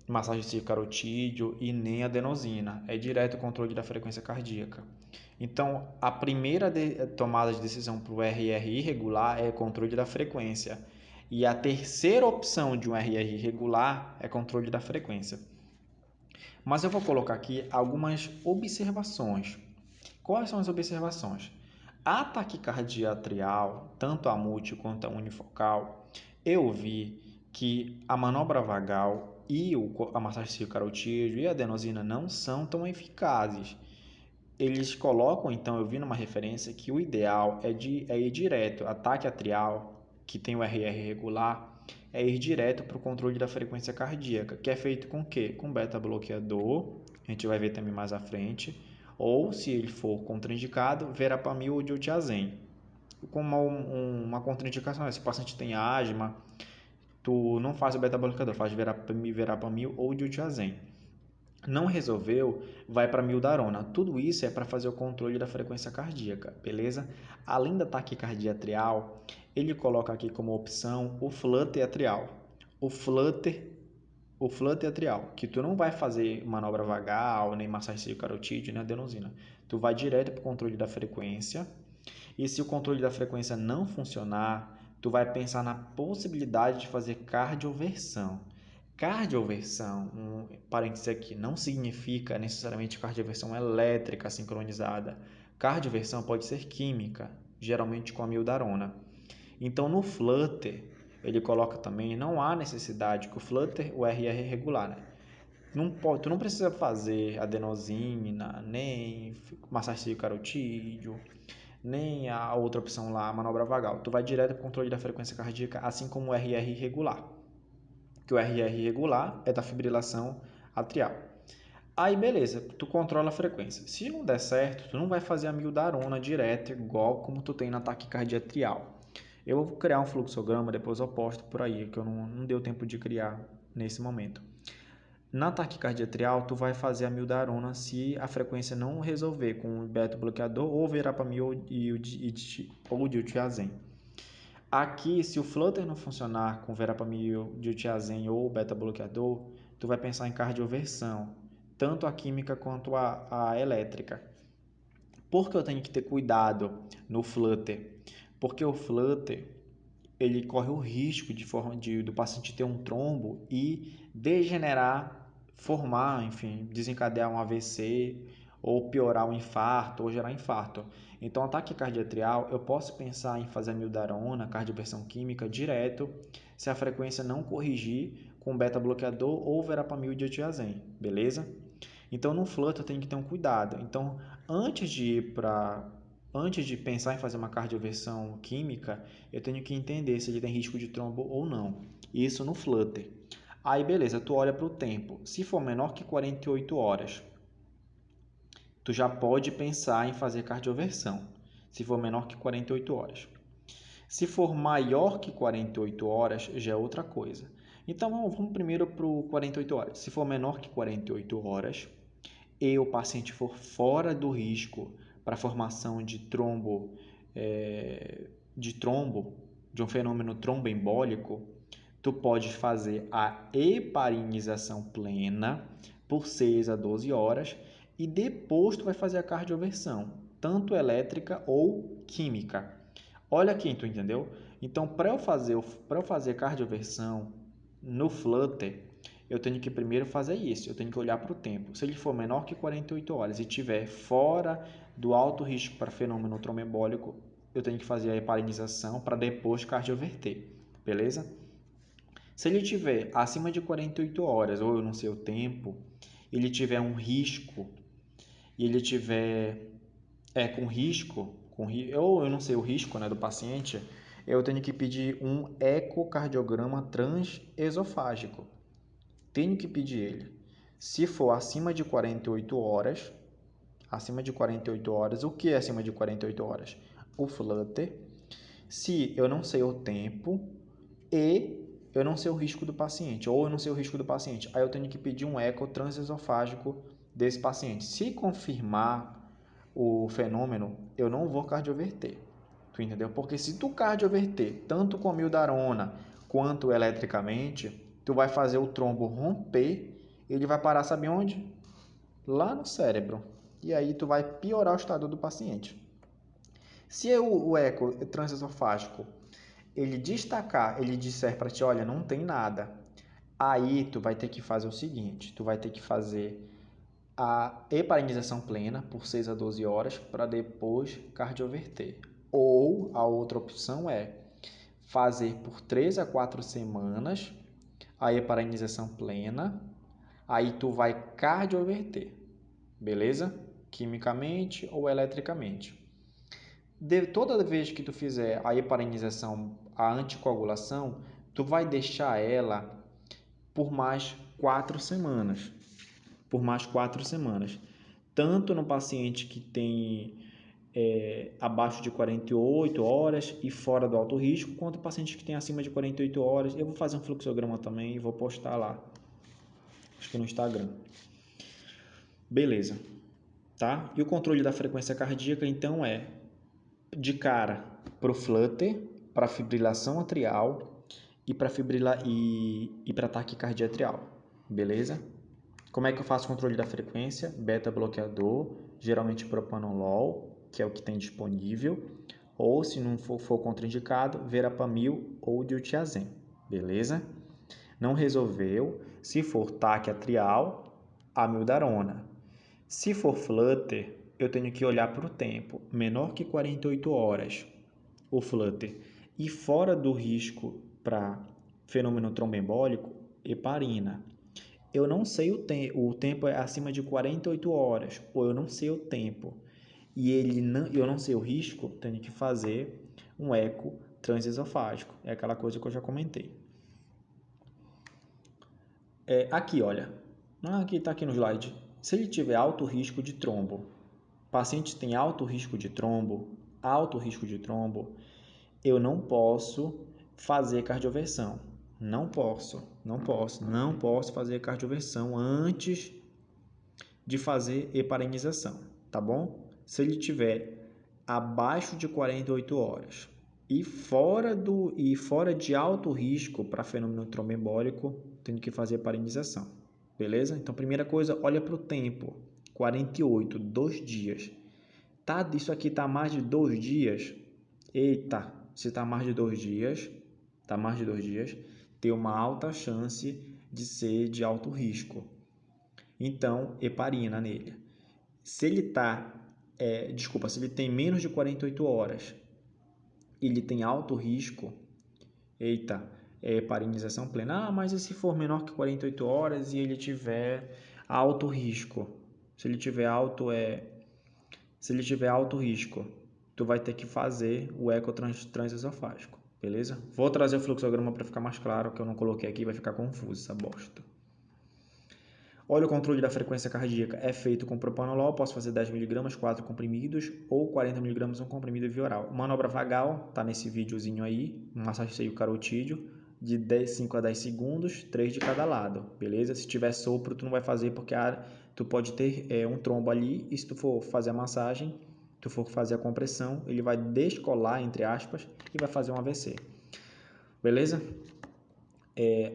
massagem cicarotídeo e nem adenosina. É direto o controle da frequência cardíaca. Então, a primeira tomada de decisão para o RR irregular é controle da frequência. E a terceira opção de um RR irregular é controle da frequência. Mas eu vou colocar aqui algumas observações. Quais são as observações? A taquicardia atrial, tanto a múltipla quanto a unifocal, eu vi que a manobra vagal e a massagem cicarotídeo e a adenosina não são tão eficazes. Eles colocam, então, eu vi numa referência que o ideal é ir direto. Ataque atrial, que tem o RR regular, é ir direto para o controle da frequência cardíaca, que é feito com o quê? Com beta-bloqueador, a gente vai ver também mais à frente, ou, se ele for contraindicado, verapamil ou diltiazem. Com uma contraindicação, se o paciente tem asma, tu não faz o beta-bloqueador, faz verapamil ou diltiazem. Não resolveu, vai para mildarona. Tudo isso é para fazer o controle da frequência cardíaca, beleza? Além da taquicardia atrial, ele coloca aqui como opção o flutter atrial. O flutter atrial, que tu não vai fazer manobra vagal, nem massagem carotídeo, nem adenosina. Tu vai direto para o controle da frequência. E se o controle da frequência não funcionar, tu vai pensar na possibilidade de fazer cardioversão. Cardioversão, um parênteses aqui, não significa necessariamente cardioversão elétrica sincronizada. Cardioversão pode ser química, geralmente com a mildarona. Então, no flutter, ele coloca também, não há necessidade que o flutter, o RR é regular, né? Tu não precisa fazer adenosina, nem massagem carotídeo, nem a outra opção lá, a manobra vagal. Tu vai direto para o controle da frequência cardíaca, assim como o RR irregular. Que o RR irregular é da fibrilação atrial. Aí beleza, tu controla a frequência. Se não der certo, tu não vai fazer a mildarona direto, igual como tu tem na taquicardia atrial. Eu vou criar um fluxograma, depois eu posto por aí, que eu não deu tempo de criar nesse momento. Na taquicardia atrial, tu vai fazer a mildarona se a frequência não resolver com o beta-bloqueador ou verapamil ou diltiazem. Aqui, se o flutter não funcionar com verapamil, diltiazem ou beta-bloqueador, tu vai pensar em cardioversão, tanto a química quanto a elétrica. Por que eu tenho que ter cuidado no flutter? Porque o flutter, ele corre o risco do paciente ter um trombo e degenerar, formar, enfim, desencadear um AVC ou piorar um infarto ou gerar infarto. Então, ataque cardioatrial, eu posso pensar em fazer a mildarona, cardioversão química, direto, se a frequência não corrigir com beta-bloqueador ou verapamil diltiazem, beleza? Então, no flutter eu tenho que ter um cuidado. Então, antes de pensar em fazer uma cardioversão química, eu tenho que entender se ele tem risco de trombo ou não. Isso no flutter. Aí, beleza, tu olha para o tempo. Se for menor que 48 horas, tu já pode pensar em fazer cardioversão. Se for menor que 48 horas. Se for maior que 48 horas, já é outra coisa. Então, vamos primeiro para o 48 horas. Se for menor que 48 horas e o paciente for fora do risco para a formação de de um fenômeno tromboembólico, tu pode fazer a heparinização plena por 6 a 12 horas e depois tu vai fazer a cardioversão, tanto elétrica ou química. Olha aqui, tu entendeu? Então, para eu fazer cardioversão no Flutter, eu tenho que primeiro fazer isso, eu tenho que olhar para o tempo. Se ele for menor que 48 horas e estiver fora do alto risco para fenômeno tromboembólico, eu tenho que fazer a heparinização para depois cardioverter, beleza? Se ele tiver acima de 48 horas, ou eu não sei o tempo, ele tiver um risco, e ele tiver com risco, ou eu não sei o risco, né, do paciente, eu tenho que pedir um ecocardiograma transesofágico. Tenho que pedir ele. Se for acima de 48 horas, o que é acima de 48 horas? O Flutter. Se eu não sei o tempo e eu não sei o risco do paciente, ou eu não sei o risco do paciente, aí eu tenho que pedir um eco transesofágico desse paciente. Se confirmar o fenômeno, eu não vou cardioverter. Tu entendeu? Porque se tu cardioverter tanto com mildarona quanto eletricamente, tu vai fazer o trombo romper, ele vai parar, sabe onde? Lá no cérebro. E aí tu vai piorar o estado do paciente. Se o eco transesofágico ele destacar, ele disser para ti, olha, não tem nada, aí tu vai ter que fazer o seguinte, tu vai ter que fazer a heparinização plena por 6 a 12 horas para depois cardioverter. Ou a outra opção é fazer por 3 a 4 semanas a heparinização plena, aí tu vai cardioverter, beleza? Quimicamente ou eletricamente. Toda vez que tu fizer a heparinização, a anticoagulação, tu vai deixar ela por mais 4 semanas. Por mais 4 semanas. Tanto no paciente que tem abaixo de 48 horas e fora do alto risco, quanto no paciente que tem acima de 48 horas. Eu vou fazer um fluxograma também e vou postar lá. Acho que no Instagram. Beleza. Tá? E o controle da frequência cardíaca, então, é de cara para o Flutter, para fibrilação atrial e para taquicardia atrial, beleza? Como é que eu faço o controle da frequência? Beta bloqueador, geralmente propanolol, que é o que tem disponível, ou se não for contraindicado, verapamil ou diltiazem, beleza? Não resolveu, se for taque atrial, amiodarona. Se for Flutter, eu tenho que olhar para o tempo, menor que 48 horas, o Flutter, e fora do risco para fenômeno tromboembólico, heparina. Eu não sei o tempo é acima de 48 horas, ou eu não sei o tempo, e eu não sei o risco, tenho que fazer um eco transesofágico. É aquela coisa que eu já comentei. Aqui, olha. Aqui está aqui no slide. Se ele tiver alto risco de trombo, paciente tem alto risco de trombo, eu não posso fazer cardioversão. Não posso fazer cardioversão antes de fazer heparinização, tá bom? Se ele tiver abaixo de 48 horas e fora de alto risco para fenômeno tromboembólico, tem que fazer heparinização, beleza? Então, primeira coisa, olha para o tempo, 48, 2 dias. Tá, isso aqui tá mais de 2 dias? Eita, se tá mais de 2 dias, tem uma alta chance de ser de alto risco. Então, heparina nele. Se ele se ele tem menos de 48 horas, ele tem alto risco, heparinização plena. Mas e se for menor que 48 horas e ele tiver alto risco? Se ele tiver alto risco, tu vai ter que fazer o eco transesofágico, beleza? Vou trazer o fluxograma para ficar mais claro, que eu não coloquei aqui, vai ficar confuso essa bosta. Olha, o controle da frequência cardíaca é feito com propanolol, posso fazer 10 mg, 4 comprimidos, ou 40 mg, um comprimido via oral. Manobra vagal, tá nesse videozinho aí, massageio carotídeo, de 5 a 10 segundos, 3 de cada lado, beleza? Se tiver sopro, tu não vai fazer porque tu pode ter um trombo ali, e se tu for fazer a massagem, tu for fazer a compressão, ele vai descolar, entre aspas, e vai fazer um AVC, beleza?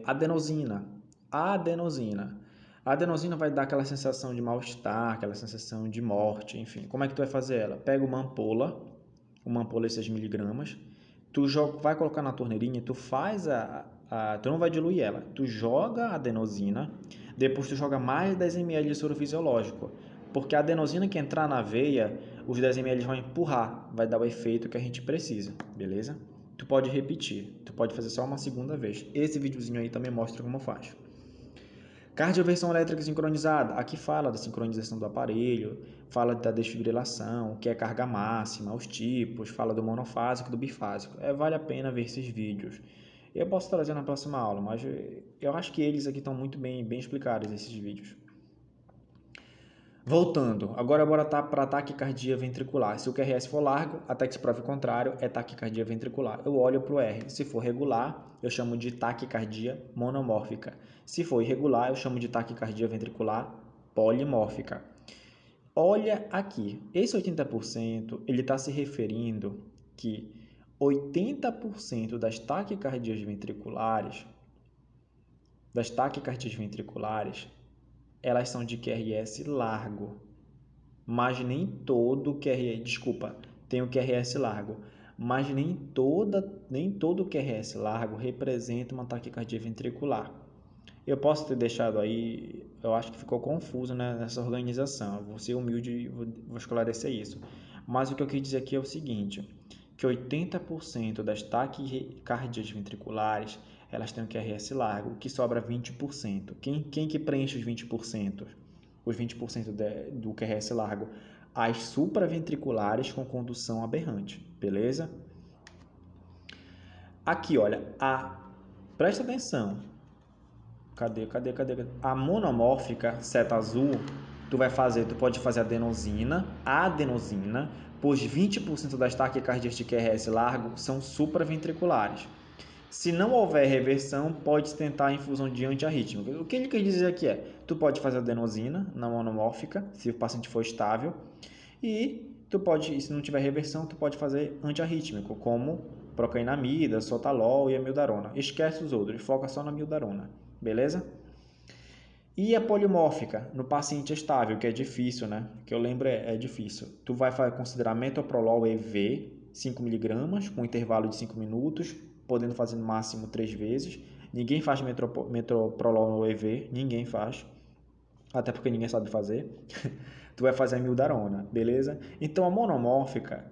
Adenosina. A adenosina vai dar aquela sensação de mal-estar, aquela sensação de morte, enfim. Como é que tu vai fazer ela? Pega uma ampola de 6 mg, tu vai colocar na torneirinha, tu faz tu não vai diluir ela, tu joga a adenosina, depois tu joga mais 10 ml de soro fisiológico, porque a adenosina que entrar na veia, os 10 ml vão empurrar, vai dar o efeito que a gente precisa, beleza? Tu pode repetir, tu pode fazer só uma segunda vez. Esse videozinho aí também mostra como faz. Cardioversão elétrica sincronizada, aqui fala da sincronização do aparelho, fala da desfibrilação, o que é carga máxima, os tipos, fala do monofásico e do bifásico. Vale a pena ver esses vídeos. Eu posso trazer na próxima aula, mas eu acho que eles aqui estão muito bem explicados, esses vídeos. Voltando, agora bora para taquicardia ventricular. Se o QRS for largo, até que se prove o contrário, é taquicardia ventricular. Eu olho para o R. Se for regular, eu chamo de taquicardia monomórfica. Se for irregular, eu chamo de taquicardia ventricular polimórfica. Olha aqui, esse 80%, ele está se referindo que 80% das taquicardias ventriculares, elas são de QRS largo, mas nem todo QRS, tem o QRS largo, mas nem todo QRS largo representa uma taquicardia ventricular. Eu posso ter deixado aí, eu acho que ficou confuso, né, nessa organização, eu vou ser humilde e vou esclarecer isso. Mas o que eu quis dizer aqui é o seguinte, que 80% das taquicardias ventriculares, elas têm um QRS largo, o que sobra 20%. Quem que preenche os 20%? Os 20% do QRS largo? As supraventriculares com condução aberrante, beleza? Aqui, olha, presta atenção. Cadê? A monomórfica, seta azul, tu pode fazer a adenosina, pois 20% das taquicardias de QRS largo são supraventriculares. Se não houver reversão, pode tentar a infusão de antiarrítmico. O que ele quer dizer aqui tu pode fazer adenosina na monomórfica, se o paciente for estável, e se não tiver reversão, tu pode fazer antiarrítmico, como procainamida, sotalol e amiodarona. Esquece os outros, foca só na amiodarona, beleza? E a polimórfica, no paciente estável, que é difícil, né? Que eu lembro é difícil. Tu vai considerar metoprolol EV, 5 mg, com intervalo de 5 minutos, podendo fazer no máximo 3 vezes. Ninguém faz metoprolol no EV, ninguém faz, até porque ninguém sabe fazer. Tu vai fazer a amiodarona, beleza? Então a monomórfica,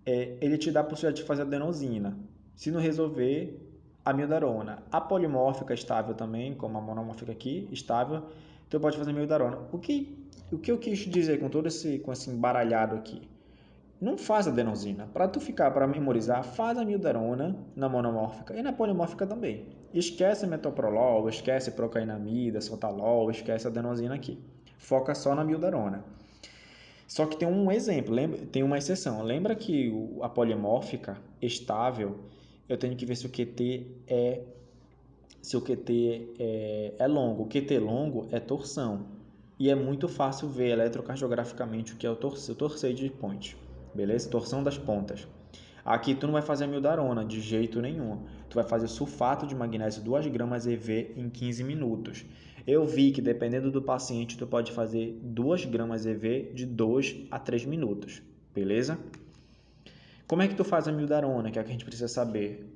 ele te dá a possibilidade de fazer adenosina. Se não resolver, amiodarona. A polimórfica estável também, como a monomórfica aqui, estável, tu pode fazer amiodarona. O que eu quis dizer com todo esse embaralhado aqui? Não faz adenosina. Para memorizar, faz a amiodarona na monomórfica e na polimórfica também. Esquece metoprolol, esquece procainamida, sotalol, esquece a adenosina aqui. Foca só na amiodarona. Só que tem um exemplo, tem uma exceção. Lembra que a polimórfica estável, eu tenho que ver se o QT é longo. O QT longo é torção. E é muito fácil ver eletrocardiograficamente o que é o torcide point. Beleza? Torção das pontas. Aqui tu não vai fazer amiodarona de jeito nenhum. Tu vai fazer sulfato de magnésio 2 gramas EV em 15 minutos. Eu vi que dependendo do paciente tu pode fazer 2 gramas EV de 2 a 3 minutos. Beleza? Como é que tu faz a amiodarona, que é o que a gente precisa saber?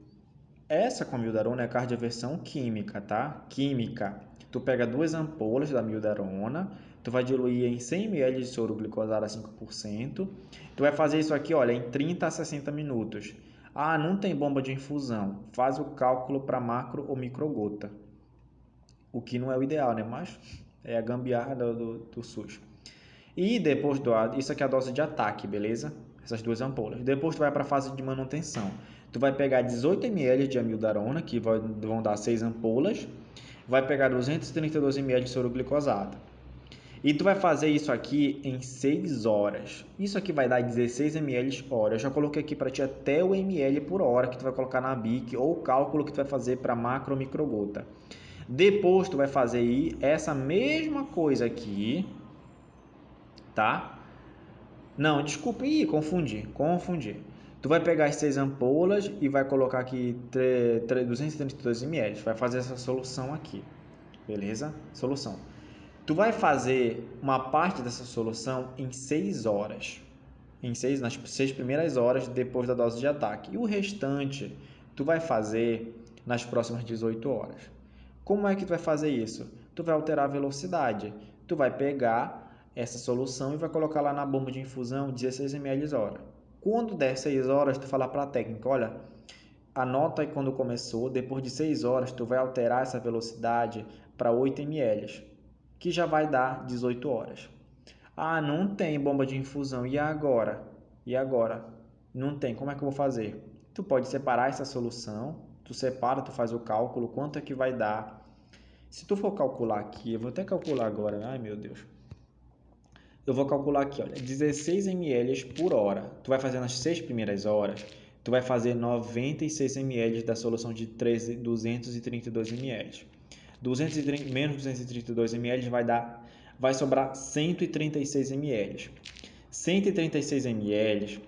Essa com a amiodarona é a cardioversão química, tá? Química. Tu pega 2 ampolas da amiodarona, tu vai diluir em 100 ml de soro glicosado a 5%. Tu vai fazer isso aqui, olha, em 30 a 60 minutos. Ah, não tem bomba de infusão. Faz o cálculo para macro ou microgota. O que não é o ideal, né? Mas é a gambiarra do SUS. E depois isso aqui é a dose de ataque, beleza? Essas 2 ampolas. Depois tu vai para a fase de manutenção. Tu vai pegar 18 ml de amiodarona, que vão dar 6 ampolas. Vai pegar 232 ml de soro glicosado. E tu vai fazer isso aqui em 6 horas. Isso aqui vai dar 16 ml hora. Eu já coloquei aqui para ti até o ml por hora que tu vai colocar na BIC ou o cálculo que tu vai fazer para macro ou microgota. Depois tu vai fazer aí essa mesma coisa aqui, tá? Não, desculpa, confundi. Tu vai pegar as 6 ampolas e vai colocar aqui 232 ml. Vai fazer essa solução aqui, beleza? Solução. Tu vai fazer uma parte dessa solução em 6 horas. Nas 6 primeiras horas depois da dose de ataque. E o restante tu vai fazer nas próximas 18 horas. Como é que tu vai fazer isso? Tu vai alterar a velocidade. Tu vai pegar essa solução e vai colocar lá na bomba de infusão 16 ml hora. Quando der 6 horas, tu falar para a técnica, olha, anota aí quando começou, depois de 6 horas tu vai alterar essa velocidade para 8 ml, que já vai dar 18 horas. Ah, não tem bomba de infusão, e agora? E agora? Não tem, como é que eu vou fazer? Tu pode separar essa solução, tu separa, tu faz o cálculo, quanto é que vai dar. Se tu for calcular aqui, eu vou até calcular agora, ai meu Deus. Eu vou calcular aqui, olha, 16 ml por hora. Tu vai fazer nas 6 primeiras horas, tu vai fazer 96 ml da solução de 232 ml. 230, menos 232 ml vai sobrar 136 ml. 136 ml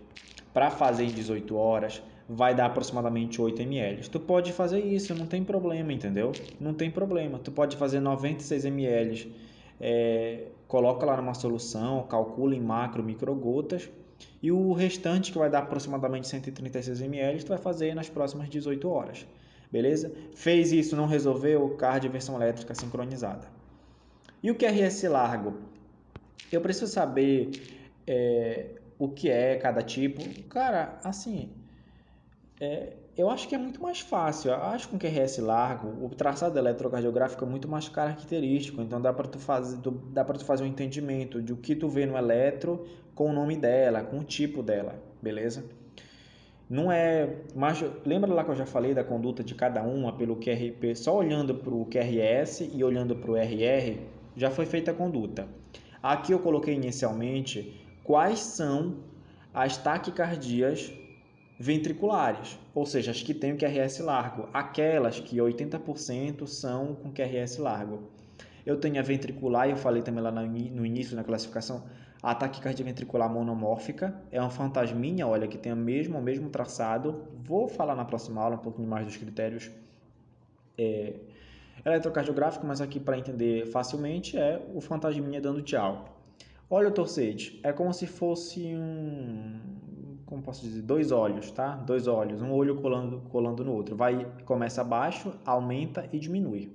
para fazer em 18 horas vai dar aproximadamente 8 ml. Tu pode fazer isso, não tem problema, entendeu? Não tem problema. Tu pode fazer 96 ml, coloca lá numa solução, calcula em macro, microgotas, e o restante, que vai dar aproximadamente 136 ml, tu vai fazer nas próximas 18 horas. Beleza? Fez isso, não resolveu? Cardio versão elétrica sincronizada. E o QRS largo? Eu preciso saber o que é cada tipo. Cara, assim, eu acho que é muito mais fácil. Eu acho que com QRS largo, o traçado eletrocardiográfico é muito mais característico. Então dá para tu fazer um entendimento de o que tu vê no eletro com o nome dela, com o tipo dela, beleza? Não é, mas lembra lá que eu já falei da conduta de cada uma pelo QRP, só olhando para o QRS e olhando para o RR, já foi feita a conduta. Aqui eu coloquei inicialmente quais são as taquicardias ventriculares, ou seja, as que têm o QRS largo, aquelas que 80% são com QRS largo. Eu tenho a ventricular, eu falei também lá no início na classificação, a taquicardia ventricular monomórfica, é uma fantasminha, olha, que tem o mesmo traçado. Vou falar na próxima aula um pouquinho mais dos critérios eletrocardiográficos, mas aqui para entender facilmente é o fantasminha dando tchau. Olha o torsade, é como se fosse como posso dizer, dois olhos, tá? Dois olhos, um olho colando no outro. Começa abaixo, aumenta e diminui.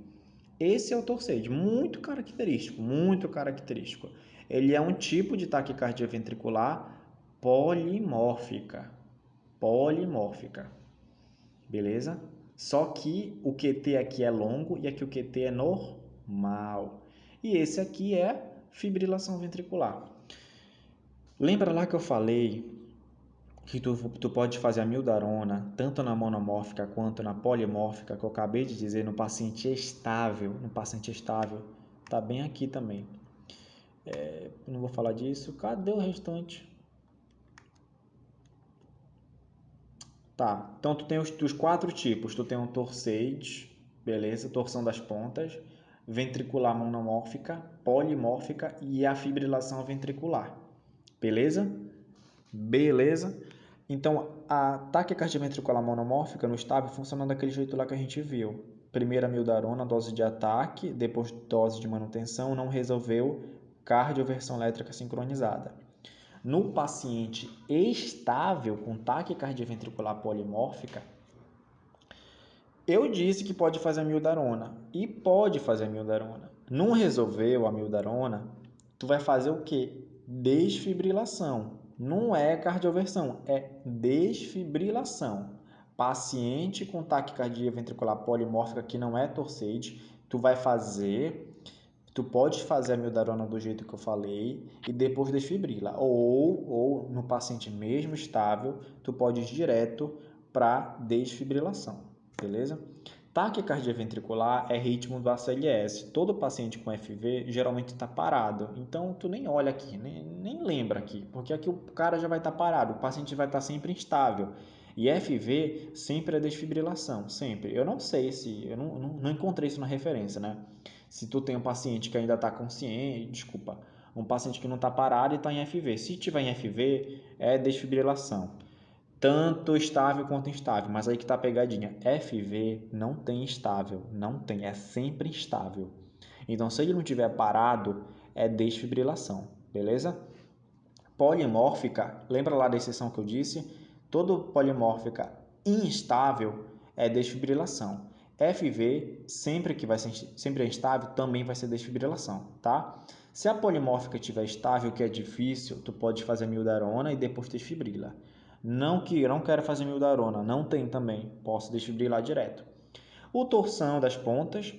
Esse é o torsade, muito característico, muito característico. Ele é um tipo de taquicardia ventricular polimórfica, beleza? Só que o QT aqui é longo e aqui o QT é normal. E esse aqui é fibrilação ventricular. Lembra lá que eu falei que tu pode fazer a mildarona tanto na monomórfica quanto na polimórfica, que eu acabei de dizer, no paciente estável. Tá bem aqui também. Não vou falar disso. Cadê o restante? Tá, então tu tem os 4 tipos. Tu tem um torsade, beleza, torção das pontas, ventricular monomórfica, polimórfica e a fibrilação ventricular. Beleza? Beleza? Então, a taquicardia ventricular monomórfica no estável funciona daquele jeito lá que a gente viu. Primeira mildarona, dose de ataque, depois dose de manutenção, não resolveu, cardioversão elétrica sincronizada. No paciente estável com taquicardia ventricular polimórfica, eu disse que pode fazer a mildarona e pode fazer a mildarona. Não resolveu a mildarona, tu vai fazer o quê? Desfibrilação. Não é cardioversão, é desfibrilação. Paciente com taquicardia ventricular polimórfica que não é torsade, tu pode fazer a mildarona do jeito que eu falei e depois desfibrila. Ou no paciente mesmo estável, tu pode ir direto para desfibrilação, beleza? Taquicardia ventricular é ritmo do ACLS. Todo paciente com FV geralmente está parado. Então, tu nem olha aqui, nem lembra aqui, porque aqui o cara já vai estar parado, o paciente vai estar sempre instável. E FV sempre é desfibrilação, sempre. Eu não sei se, eu não encontrei isso na referência, né? Se tu tem um paciente que ainda está consciente, desculpa, um paciente que não está parado e está em FV. Se tiver em FV, é desfibrilação. Tanto estável quanto instável, mas aí que tá a pegadinha. FV não tem estável, não tem, é sempre instável. Então, se ele não tiver parado, é desfibrilação, beleza? Polimórfica, lembra lá da exceção que eu disse? Todo polimórfica instável é desfibrilação. FV, sempre é instável, também vai ser desfibrilação, tá? Se a polimórfica estiver estável, que é difícil, tu pode fazer mildarona e depois desfibrila. Não quero fazer mildarona, não tem também, posso desfibrilar direto. O torção das pontas,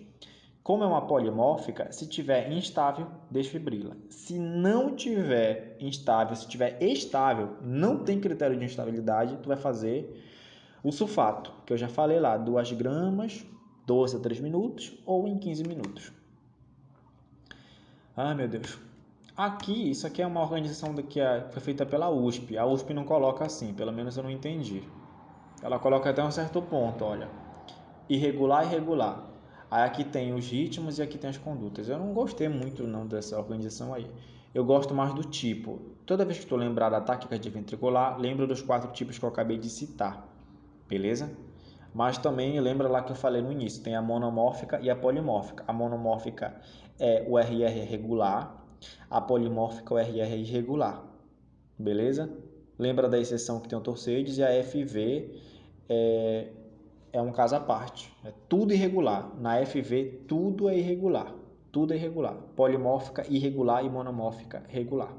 como é uma polimórfica, se tiver instável, desfibrila. Se não tiver instável, se tiver estável, não tem critério de instabilidade, tu vai fazer o sulfato, que eu já falei lá, 2 gramas, 12 a 3 minutos ou em 15 minutos. Ai, meu Deus. Aqui, isso aqui é uma organização que foi feita pela USP. A USP não coloca assim, pelo menos eu não entendi. Ela coloca até um certo ponto, olha. Irregular, irregular. Aí aqui tem os ritmos e aqui tem as condutas. Eu não gostei muito não dessa organização aí. Eu gosto mais do tipo. Toda vez que estou lembrado da taquicardia ventricular, lembro dos 4 tipos que eu acabei de citar. Beleza? Mas também lembra lá que eu falei no início, tem a monomórfica e a polimórfica. A monomórfica é o RR regular, a polimórfica é o RR irregular. Beleza? Lembra da exceção que tem o Torsades e a FV é um caso à parte. É tudo irregular. Na FV, tudo é irregular. Tudo é irregular. Polimórfica, irregular e monomórfica, regular.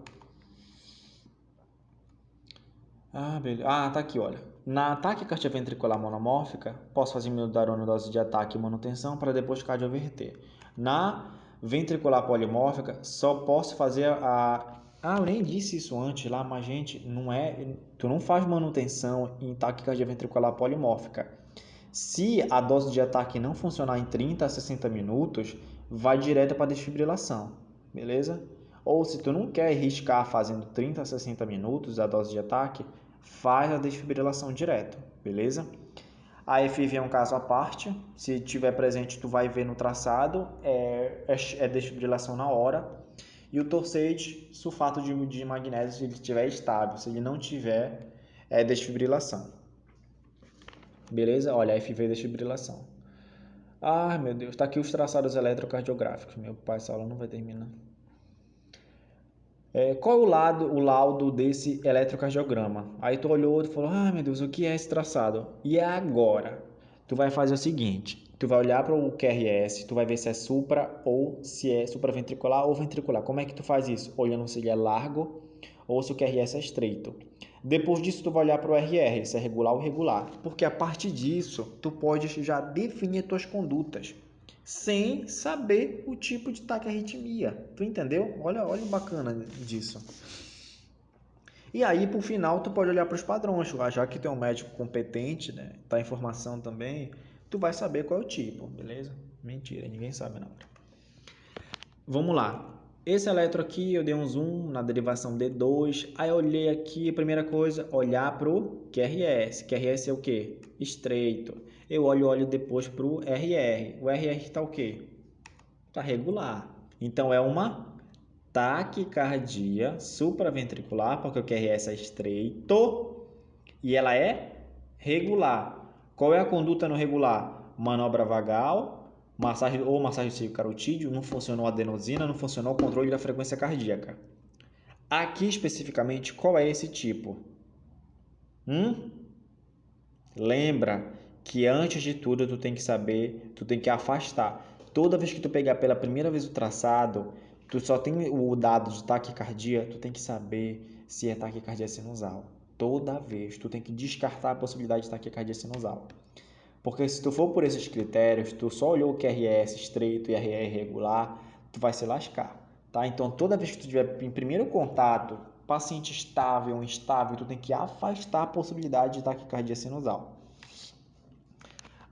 Beleza. Tá aqui, olha. Na taquicardia ventricular monomórfica, posso fazer mildarona dose de ataque e manutenção para depois cardioverter. Na ventricular polimórfica, só posso fazer eu nem disse isso antes lá, mas gente, tu não faz manutenção em taquicardia ventricular polimórfica. Se a dose de ataque não funcionar em 30 a 60 minutos, vai direto para desfibrilação, beleza? Ou se tu não quer arriscar fazendo 30 a 60 minutos a dose de ataque, faz a desfibrilação direto, beleza? A FV é um caso à parte, se tiver presente tu vai ver no traçado, é desfibrilação na hora. E o Torsades, sulfato de magnésio, se ele estiver estável, se ele não tiver, é desfibrilação. Beleza? Olha, a FV é desfibrilação. Meu Deus, tá aqui os traçados eletrocardiográficos. Meu pai, essa aula não vai terminar. Qual é o laudo desse eletrocardiograma? Aí tu olhou e falou, meu Deus, o que é esse traçado? E é agora. Tu vai fazer o seguinte, tu vai olhar para o QRS, tu vai ver se é supra ou se é supraventricular ou ventricular. Como é que tu faz isso? Olhando se ele é largo ou se o QRS é estreito. Depois disso, tu vai olhar para o RR, se é regular ou irregular. Porque a partir disso, tu pode já definir as tuas condutas sem saber o tipo de taquiarritmia. Tu entendeu? Olha o bacana disso. E aí, por final, tu pode olhar para os padrões. Já que tu é um médico competente, né? Tá em formação também, tu vai saber qual é o tipo, beleza? Mentira, ninguém sabe não. Vamos lá. Esse eletro aqui, eu dei um zoom na derivação D2. Aí eu olhei aqui, a primeira coisa, olhar para o QRS. QRS é o quê? Estreito. Eu olho depois para o RR. O RR está o quê? Está regular. Então, é uma taquicardia supraventricular, porque o QRS é estreito e ela é regular. Qual é a conduta no regular? Manobra vagal, massagem do seio carotídeo, não funcionou a adenosina, não funcionou o controle da frequência cardíaca. Aqui especificamente, qual é esse tipo? Lembra que antes de tudo tu tem que saber, tu tem que afastar. Toda vez que tu pegar pela primeira vez o traçado, tu só tem o dado de taquicardia, tu tem que saber se é taquicardia sinusal. Toda vez tu tem que descartar a possibilidade de taquicardia sinusal. Porque se tu for por esses critérios, tu só olhou o QRS estreito e RR irregular, tu vai se lascar, tá? Então toda vez que tu tiver em primeiro contato, paciente estável ou instável, tu tem que afastar a possibilidade de taquicardia sinusal.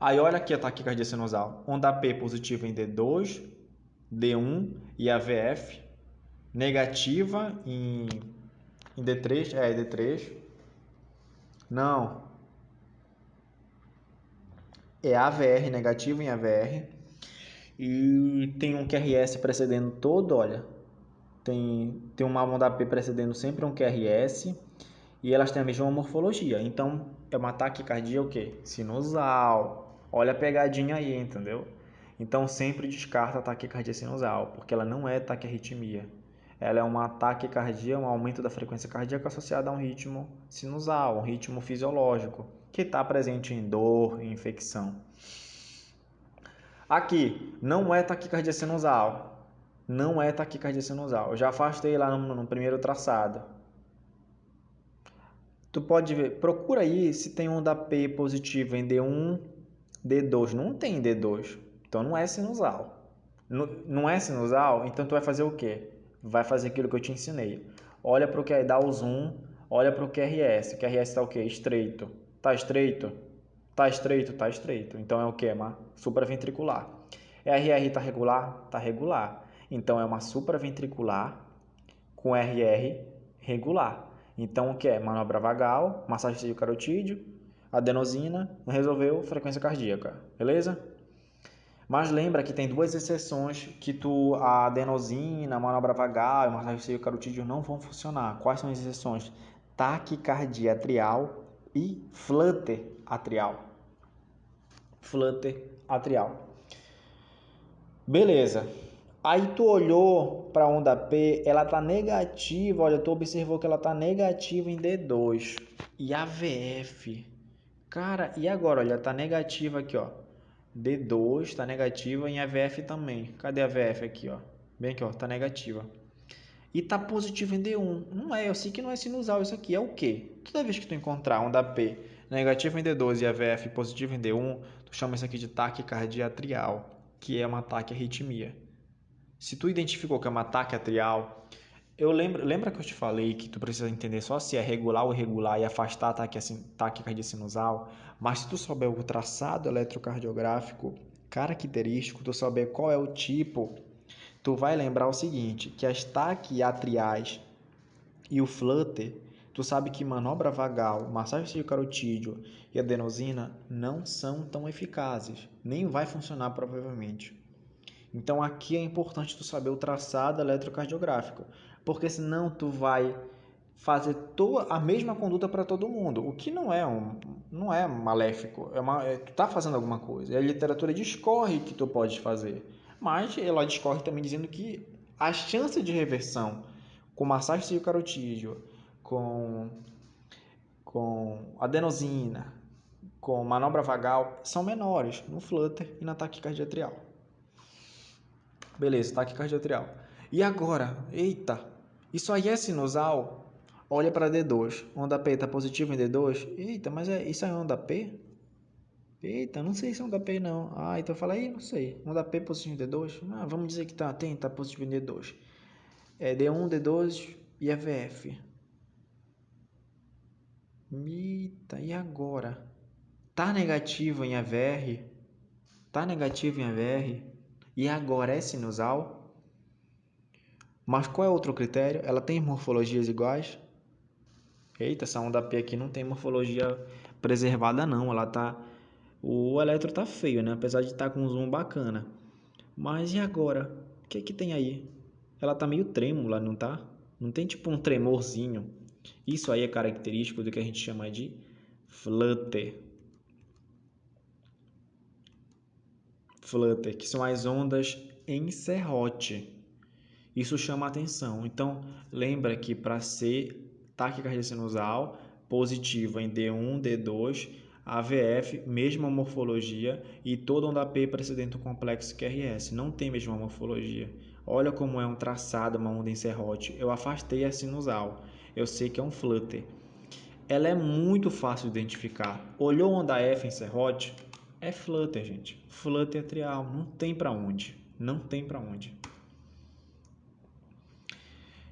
Aí olha aqui a taquicardia sinusal. Onda P positiva em D2, D1 e AVF. Negativa em D3, D3. Não. É AVR negativo em AVR. E tem um QRS precedendo todo, olha. Tem uma onda P precedendo sempre um QRS. E elas têm a mesma morfologia. Então, é uma taquicardia o quê? Sinusal. Olha a pegadinha aí, entendeu? Então, sempre descarta a taquicardia sinusal, porque ela não é taquiarritmia. Ela é uma taquicardia, um aumento da frequência cardíaca associada a um ritmo sinusal, um ritmo fisiológico, que está presente em dor, em infecção. Aqui, não é taquicardia sinusal. Não é taquicardia sinusal. Eu já afastei lá no primeiro traçado. Tu pode ver, procura aí se tem onda P positiva em D1, D2. Não tem D2, então não é sinusal. Não é sinusal, então tu vai fazer o quê? Vai fazer aquilo que eu te ensinei. Olha para o que dá o zoom, olha para o QRS. O QRS está o quê? Estreito. Tá estreito? Tá estreito, tá estreito. Então é o quê? É uma supraventricular. RR está regular? Tá regular. Então é uma supraventricular com RR regular. Então, o que é? Manobra vagal, massagem carotídeo, adenosina, resolveu frequência cardíaca, beleza? Mas lembra que tem duas exceções que a adenosina, manobra vagal e massagem carotídeo não vão funcionar. Quais são as exceções? Taquicardia atrial e flutter atrial. Flutter atrial. Beleza. Aí tu olhou para a onda P, ela tá negativa, olha, tu observou que ela tá negativa em D2. E a VF? Cara, e agora? Olha, tá negativa aqui, ó. D2 tá negativa em AVF também. Cadê a VF aqui, ó? Bem aqui, ó, tá negativa. E tá positiva em D1. Não é, eu sei que não é sinusal isso aqui. É o quê? Toda vez que tu encontrar onda P negativa em D2 e AVF positiva em D1, tu chama isso aqui de taquicardia atrial, que é uma taquiarritmia. Se tu identificou que é uma ataque atrial, lembra que eu te falei que tu precisa entender só se é regular ou irregular e afastar a taquicardia sinusal, mas se tu souber o traçado eletrocardiográfico característico, tu souber qual é o tipo, tu vai lembrar o seguinte, que as taquiatriais e o flutter, tu sabe que manobra vagal, massagem carotídeo e adenosina não são tão eficazes, nem vai funcionar provavelmente. Então aqui é importante tu saber o traçado eletrocardiográfico, porque senão tu vai fazer a mesma conduta para todo mundo, o que não é maléfico, tu tá fazendo alguma coisa. E a literatura discorre que tu pode fazer, mas ela discorre também dizendo que a chance de reversão com massagem carotídeo, com adenosina, com manobra vagal são menores no flutter e na taquicardia atrial. Beleza, taquicardia atrial. E agora? Eita, isso aí é sinusal? Olha para D2. Onda P está positivo em D2? Eita, mas isso é onda P? Eita, não sei se é onda P não. Ah, então fala aí, não sei. Onda P positivo em D2? Ah, vamos dizer que tá positivo em D2. É D1, D2 e AVF. Eita, e agora? Tá negativo em AVR? Tá negativo em AVR? E agora é sinusal? Mas qual é outro critério? Ela tem morfologias iguais? Eita, essa onda P aqui não tem morfologia preservada não. O eletro tá feio, né? Apesar de estar com um zoom bacana. Mas e agora? O que tem aí? Ela tá meio trêmula, não tá? Não tem tipo um tremorzinho. Isso aí é característico do que a gente chama de flutter. Flutter, que são as ondas em serrote. Isso chama a atenção. Então, lembra que para ser taquicardia sinusal positiva em D1, D2, AVF, mesma morfologia e toda onda P precedente do complexo QRS. Não tem mesma morfologia. Olha como é um traçado, uma onda em serrote. Eu afastei a sinusal. Eu sei que é um flutter. Ela é muito fácil de identificar. Olhou onda F em serrote? É flutter, gente. Flutter atrial. Não tem para onde. Não tem para onde.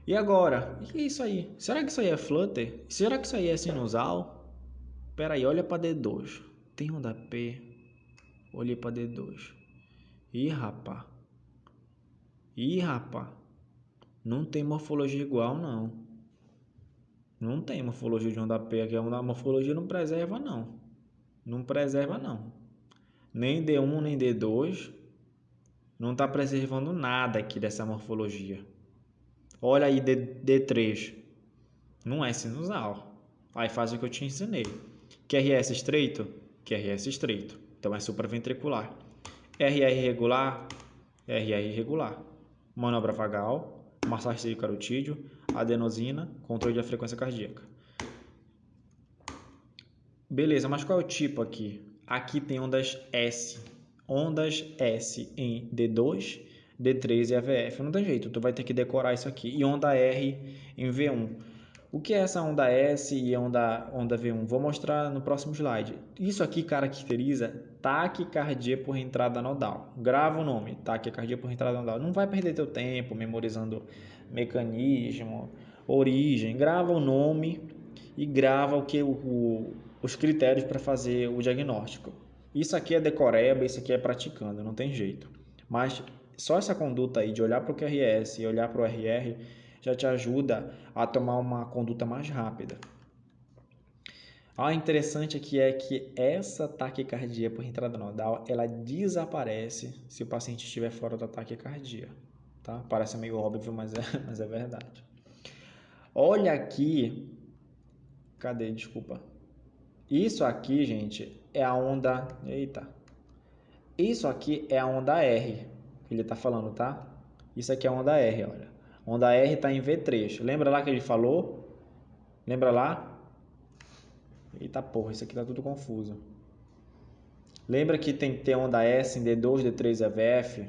E agora? O que é isso aí? Será que isso aí é flutter? Será que isso aí é sinusal? Pera aí, olha para D2. Tem onda P. Olhei para D2. Ih, rapá. Ih, rapá. Não tem morfologia igual, não. Não tem morfologia de onda P aqui. A morfologia não preserva, não. Não preserva, não. Nem D1, nem D2. Não está preservando nada aqui dessa morfologia. Olha aí D3. Não é sinusal. Aí faz o que eu te ensinei. QRS estreito? QRS estreito. Então é supraventricular. RR regular? RR regular. Manobra vagal, massagem de carotídeo, adenosina, controle da frequência cardíaca. Beleza, mas qual é o tipo aqui? Aqui tem ondas S. Ondas S em D2, D3 e AVF. Não tem jeito, tu vai ter que decorar isso aqui. E onda R em V1. O que é essa onda S e onda V1? Vou mostrar no próximo slide. Isso aqui caracteriza taquicardia por entrada nodal. Grava o nome, taquicardia por entrada nodal. Não vai perder teu tempo memorizando mecanismo, origem. Grava o nome e grava os critérios para fazer o diagnóstico. Isso aqui é decoreba, isso aqui é praticando, não tem jeito. Mas só essa conduta aí de olhar para o QRS e olhar para o RR já te ajuda a tomar uma conduta mais rápida. Interessante aqui é que essa taquicardia por entrada nodal, ela desaparece se o paciente estiver fora da taquicardia. Tá? Parece meio óbvio, mas é verdade. Olha aqui. Cadê? Desculpa. Isso aqui, gente, é a onda... Eita. Isso aqui é a onda R que ele está falando, tá? Isso aqui é a onda R, olha. Onda R está em V3. Lembra lá que ele falou? Lembra lá? Eita porra, isso aqui tá tudo confuso. Lembra que tem que ter onda S em D2, D3 e AVF?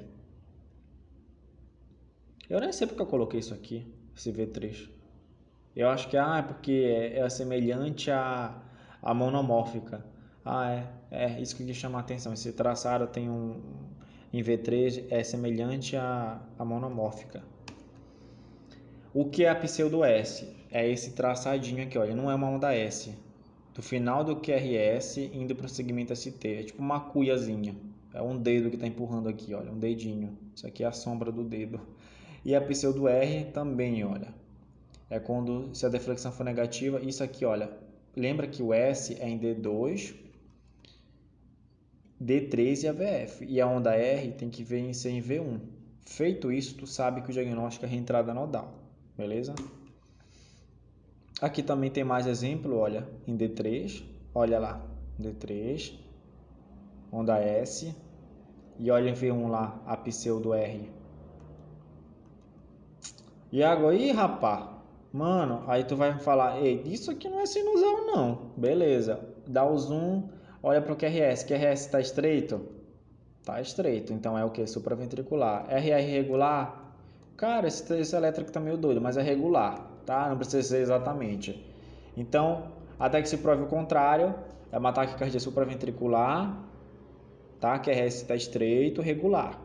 Eu nem sei porque eu coloquei isso aqui, esse V3. Eu acho que é porque é semelhante à monomórfica. Isso que chama a atenção. Esse traçado tem em V3 é semelhante à monomórfica. O que é a pseudo S? É esse traçadinho aqui, olha, não é uma onda S. Do final do QRS indo para o segmento ST. É tipo uma cuiazinha. É um dedo que está empurrando aqui, olha, um dedinho. Isso aqui é a sombra do dedo. E a pseudo R também, olha. É quando, se a deflexão for negativa, isso aqui, olha. Lembra que o S é em D2, D3 e AVF. E a onda R tem que ser em V1. Feito isso, tu sabe que o diagnóstico é reentrada nodal. Beleza? Aqui também tem mais exemplo, olha, em D3. Olha lá, D3, onda S. E olha em V1 lá, a pseudo R. E agora, rapá, mano, aí tu vai falar, ei, isso aqui não é sinusal não. Beleza, dá o zoom, olha pro QRS. QRS tá estreito? Tá estreito, então é o que? Supraventricular. RR regular? Cara, esse elétrico tá meio doido, mas é regular, tá? Não precisa ser exatamente. Então, até que se prove o contrário, é uma taquicardia supraventricular, tá? QRS está estreito, regular.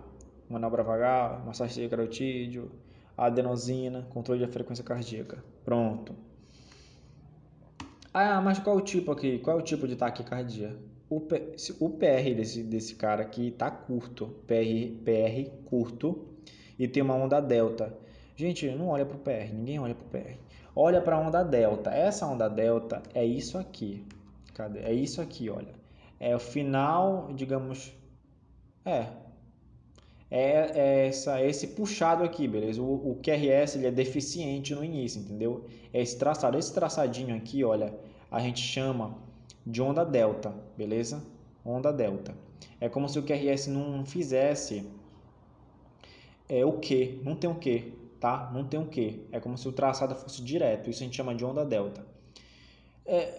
Manobra vagal, massagem de carotídeo, adenosina, controle da frequência cardíaca. Pronto. Mas qual é o tipo aqui? Qual é o tipo de taquicardia? O PR desse cara aqui tá curto, PR curto, e tem uma onda delta. Gente, não olha pro PR, ninguém olha pro PR. Olha para a onda delta. Essa onda delta é isso aqui. Cadê? É isso aqui, olha. É o final, digamos, é esse puxado aqui, beleza? O QRS ele é deficiente no início, entendeu? É esse traçado. Esse traçadinho aqui, olha, a gente chama de onda delta, beleza? Onda delta. É como se o QRS não fizesse o Q, não tem o Q, tá? Não tem o Q. É como se o traçado fosse direto. Isso a gente chama de onda delta.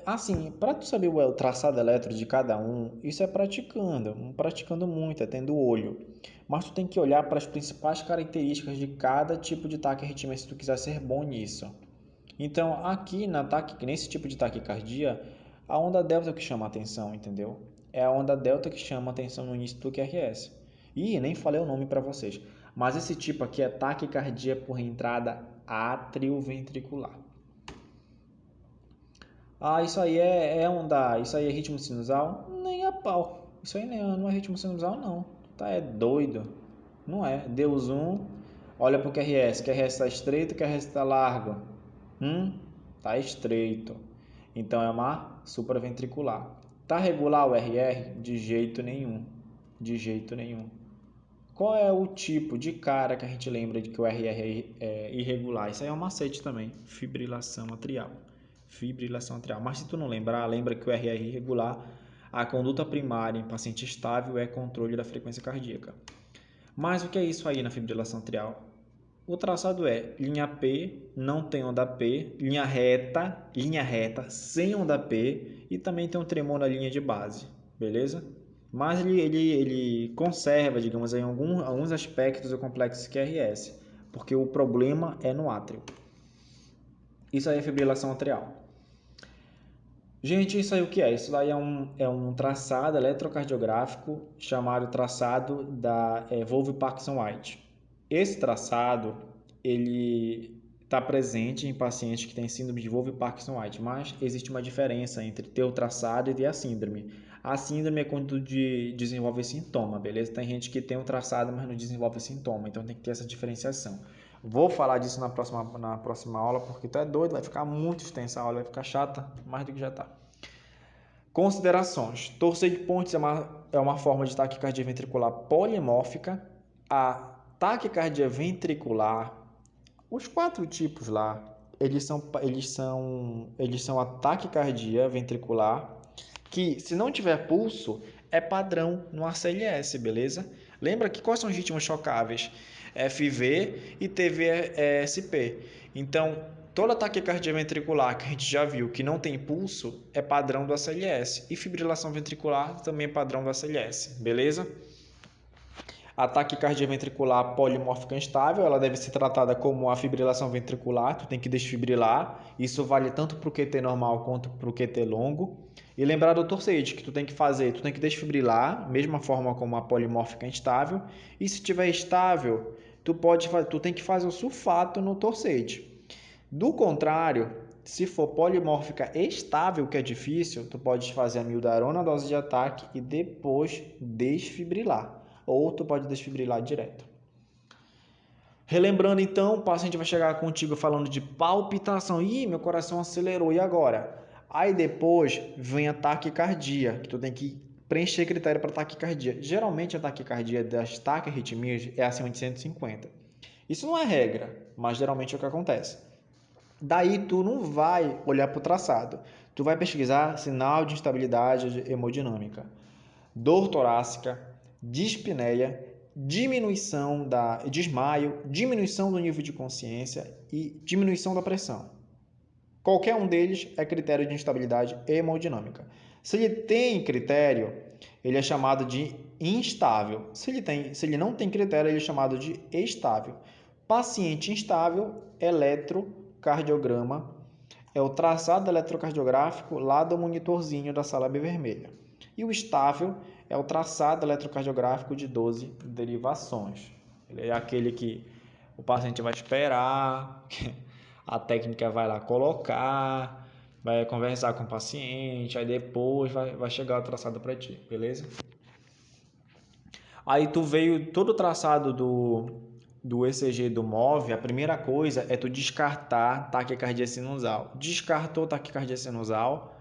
Assim, para tu saber o traçado elétrico de cada um, isso é praticando muito, é tendo olho. Mas tu tem que olhar para as principais características de cada tipo de taquiarritmia se tu quiser ser bom nisso. Então, aqui nesse tipo de taquicardia, a onda delta é o que chama a atenção, entendeu? É a onda delta que chama a atenção no início do QRS. E nem falei o nome para vocês, mas esse tipo aqui é taquicardia por entrada atrioventricular. Isso aí é onda, isso aí é ritmo sinusal? Nem a pau. Isso aí não é ritmo sinusal, não. Tá, é doido. Não é. Deu zoom, olha pro QRS. QRS tá estreito, QRS tá largo. Tá estreito. Então é uma supraventricular. Tá regular o RR? De jeito nenhum. De jeito nenhum. Qual é o tipo de cara que a gente lembra de que o RR é irregular? Isso aí é um macete também. Fibrilação atrial. Fibrilação atrial. Mas se tu não lembrar, lembra que o RR irregular, a conduta primária em paciente estável é controle da frequência cardíaca. Mas o que é isso aí na fibrilação atrial? O traçado é linha P, não tem onda P, linha reta, sem onda P e também tem um tremor na linha de base, beleza? Mas ele conserva, digamos, em alguns aspectos do complexo QRS, porque o problema é no átrio. Isso aí é fibrilação atrial. Gente, isso aí o que é? Isso aí é um traçado eletrocardiográfico chamado traçado da Wolff-Parkinson-White. Esse traçado, ele está presente em pacientes que têm síndrome de Wolff-Parkinson-White, mas existe uma diferença entre ter o traçado e ter a síndrome. A síndrome é quando desenvolve sintoma, beleza? Tem gente que tem o traçado, mas não desenvolve sintoma, então tem que ter essa diferenciação. Vou falar disso na próxima aula, porque tu é doido, vai ficar muito extensa a aula, vai ficar chata, mais do que já está. Considerações. Torcer de pontes é uma forma de taquicardia ventricular polimórfica. A taquicardia ventricular, os 4 tipos lá, eles são a taquicardia ventricular, que se não tiver pulso, é padrão no ACLS, beleza? Lembra que quais são os ritmos chocáveis? FV e TVSP. Então, toda taquicardia ventricular que a gente já viu que não tem pulso é padrão do ACLS. E fibrilação ventricular também é padrão do ACLS, beleza? A taquicardia ventricular polimórfica instável, ela deve ser tratada como a fibrilação ventricular, tu tem que desfibrilar. Isso vale tanto para o QT normal quanto para o QT longo. E lembrar do torsade, que tu tem que desfibrilar, mesma forma como a polimórfica instável. E se estiver estável, tu tem que fazer o sulfato no torsade. Do contrário, se for polimórfica estável, que é difícil, tu pode fazer a mildarona dose de ataque e depois desfibrilar. Ou tu pode desfibrilar direto. Relembrando então, o paciente vai chegar contigo falando de palpitação. Ih, meu coração acelerou, e agora? Aí depois vem a taquicardia, que tu tem que preencher critério para taquicardia. Geralmente a taquicardia das taquiarritmias é acima de 150. Isso não é regra, mas geralmente é o que acontece. Daí tu não vai olhar para o traçado, tu vai pesquisar sinal de instabilidade hemodinâmica, dor torácica, dispneia, diminuição da desmaio, diminuição do nível de consciência e diminuição da pressão. Qualquer um deles é critério de instabilidade hemodinâmica. Se ele tem critério, ele é chamado de instável. Se ele não tem critério, ele é chamado de estável. Paciente instável, eletrocardiograma, é o traçado eletrocardiográfico lá do monitorzinho da sala B vermelha. E o estável é o traçado eletrocardiográfico de 12 derivações. Ele é aquele que o paciente vai esperar, a técnica vai lá colocar, vai conversar com o paciente, aí depois vai chegar o traçado para ti, beleza? Aí tu veio todo o traçado do ECG do MOVE, a primeira coisa é tu descartar taquicardia sinusal. Descartou taquicardia sinusal,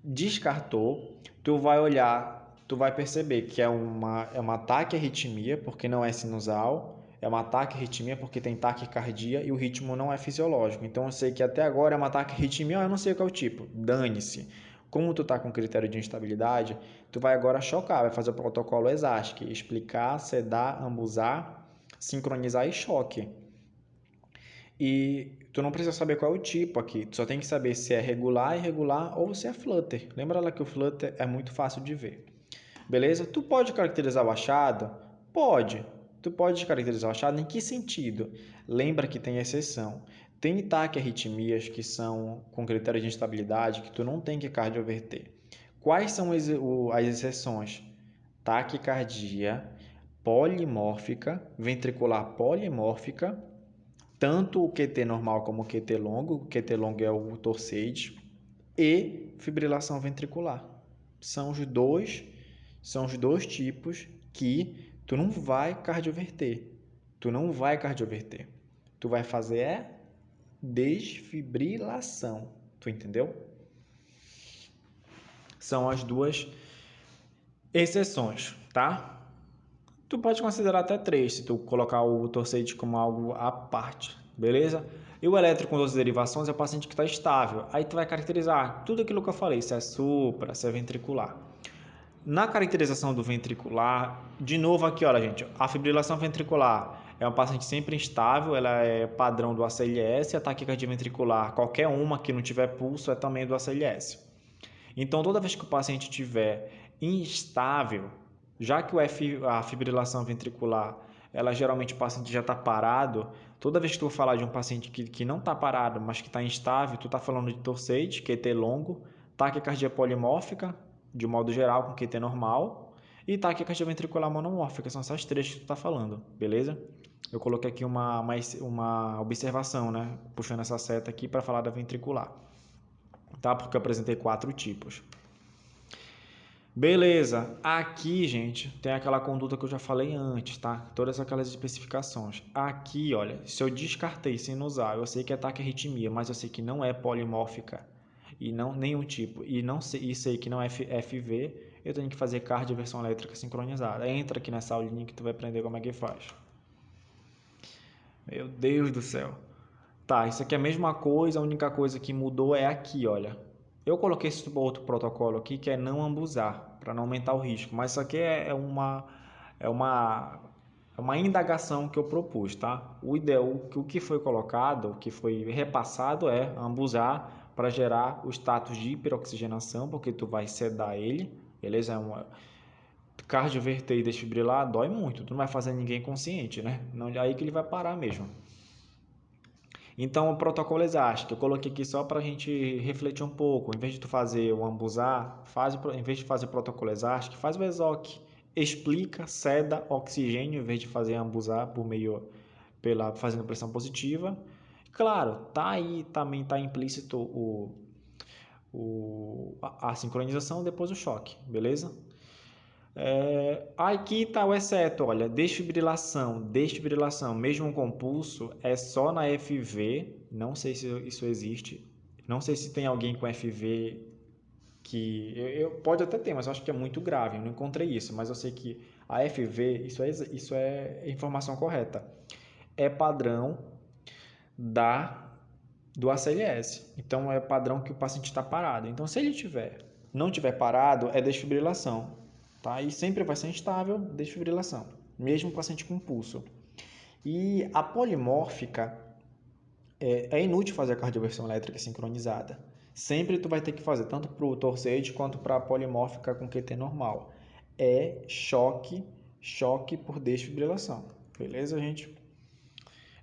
descartou, tu vai olhar, tu vai perceber que é uma taquiarritmia, porque não é sinusal, é uma taquiarritmia porque tem taquicardia e o ritmo não é fisiológico. Então eu sei que até agora é uma taquiarritmia, eu não sei qual é o tipo, dane-se. Como tu tá com critério de instabilidade, tu vai agora chocar, vai fazer o protocolo ESASC, explicar, sedar, ambusar, sincronizar e choque. E tu não precisa saber qual é o tipo aqui, tu só tem que saber se é regular, irregular ou se é flutter. Lembra lá que o flutter é muito fácil de ver. Beleza? Tu pode caracterizar o achado? Pode. Tu pode caracterizar o achado em que sentido? Lembra que tem exceção. Tem taquiarritmias que são com critério de instabilidade que tu não tem que cardioverter. Quais são as exceções? Taquicardia polimórfica, ventricular polimórfica, tanto o QT normal como o QT longo. O QT longo é o torsade, e fibrilação ventricular. São os dois São os dois tipos que tu não vai cardioverter. Tu não vai cardioverter. Tu vai fazer desfibrilação. Tu entendeu? São as duas exceções, tá? Tu pode considerar até 3 se tu colocar o torsade como algo à parte, beleza? E o eletro com 12 derivações é o paciente que está estável. Aí tu vai caracterizar tudo aquilo que eu falei, se é supra, se é ventricular. Na caracterização do ventricular, de novo aqui, olha gente, a fibrilação ventricular é um paciente sempre instável, ela é padrão do ACLS, a taquicardia ventricular, qualquer uma que não tiver pulso é também do ACLS. Então, toda vez que o paciente estiver instável, já que a fibrilação ventricular, ela geralmente o paciente já está parado, toda vez que tu falar de um paciente que não está parado, mas que está instável, tu está falando de torsade, QT longo, taquicardia polimórfica, de modo geral, com QT normal, e taquicardia ventricular monomórfica, são essas 3 que tu está falando, beleza? Eu coloquei aqui uma observação, né? Puxando essa seta aqui para falar da ventricular, tá? Porque eu apresentei 4 tipos. Beleza, aqui, gente, tem aquela conduta que eu já falei antes, tá? Todas aquelas especificações. Aqui, olha, se eu descartei sinusal, eu sei que é taquiarritmia, mas eu sei que não é polimórfica e não nenhum tipo, e sei que não é FV, eu tenho que fazer cardioversão elétrica sincronizada. Entra aqui nessa aulinha que tu vai aprender como é que faz. Meu Deus do céu. Tá, isso aqui é a mesma coisa, a única coisa que mudou é aqui, olha. Eu coloquei esse outro protocolo aqui que é não ambusar, para não aumentar o risco, mas isso aqui é uma indagação que eu propus, tá? O ideal, o que foi colocado, o que foi repassado é ambusar para gerar o status de hiperoxigenação, porque tu vai sedar ele, beleza? Cardioverter e desfibrilar dói muito, tu não vai fazer ninguém consciente, né? Não, aí que ele vai parar mesmo. Então, o protocolo exasto, eu coloquei aqui só para a gente refletir um pouco. Em vez de tu fazer o ambusar, em vez de fazer o protocolo exasto, faz o ESOC. Explica, ceda oxigênio, em vez de fazer ambusar fazendo pressão positiva. Claro, tá aí, também tá implícito a sincronização, depois o choque, beleza? Aqui está o exceto, olha, desfibrilação, mesmo com pulso, é só na FV, não sei se isso existe, não sei se tem alguém com FV pode até ter, mas eu acho que é muito grave, eu não encontrei isso, mas eu sei que a FV, isso é informação correta, é padrão do ACLS, então é padrão que o paciente está parado, então se ele não tiver parado, é desfibrilação. Tá? E sempre vai ser instável, desfibrilação, mesmo o paciente com pulso. E a polimórfica, é inútil fazer a cardioversão elétrica sincronizada. Sempre tu vai ter que fazer, tanto para o torsade quanto para a polimórfica com QT normal. É choque por desfibrilação. Beleza, gente?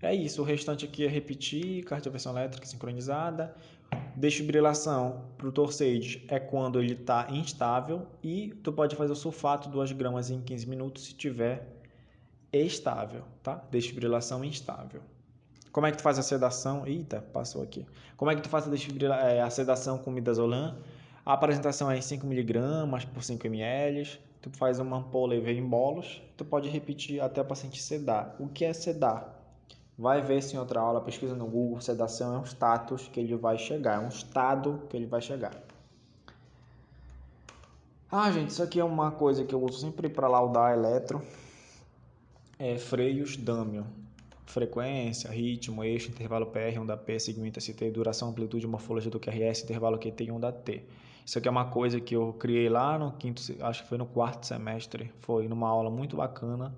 É isso, o restante aqui é repetir, cardioversão elétrica sincronizada. Desfibrilação para o torsade é quando ele está instável e tu pode fazer o sulfato 2 gramas em 15 minutos se tiver estável, tá? Desfibrilação instável. Como é que tu faz a sedação? Eita, passou aqui. Como é que tu faz a sedação com midazolam? A apresentação é em 5 mg por 5 ml. Tu faz uma ampola e vê em bolos. Tu pode repetir até o paciente sedar. O que é sedar? Vai ver isso em outra aula, pesquisa no Google, sedação é um status que ele vai chegar, é um estado que ele vai chegar. Gente, isso aqui é uma coisa que eu uso sempre para laudar eletro, freios Damion, frequência, ritmo, eixo, intervalo PR, onda P, segmento ST, duração, amplitude, morfologia do QRS, intervalo QT e onda T. Isso aqui é uma coisa que eu criei lá no acho que foi no 4º semestre, foi numa aula muito bacana,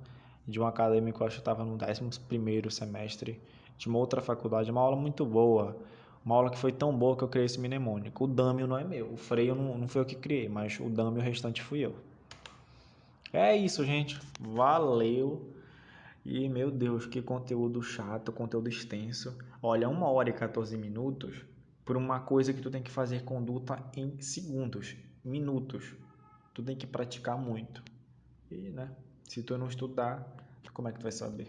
de um acadêmico, acho que estava no 11º semestre de uma outra faculdade, uma aula muito boa, uma aula que foi tão boa que eu criei esse mnemônico. O Damion não é meu, o freio não foi eu que criei, mas o Damion o restante fui eu. É isso, gente, valeu, e meu Deus, que conteúdo chato, conteúdo extenso. Olha, 1h e 14 minutos por uma coisa que tu tem que fazer conduta em segundos, minutos, tu tem que praticar muito, e né, se tu não estudar, como é que tu vai saber?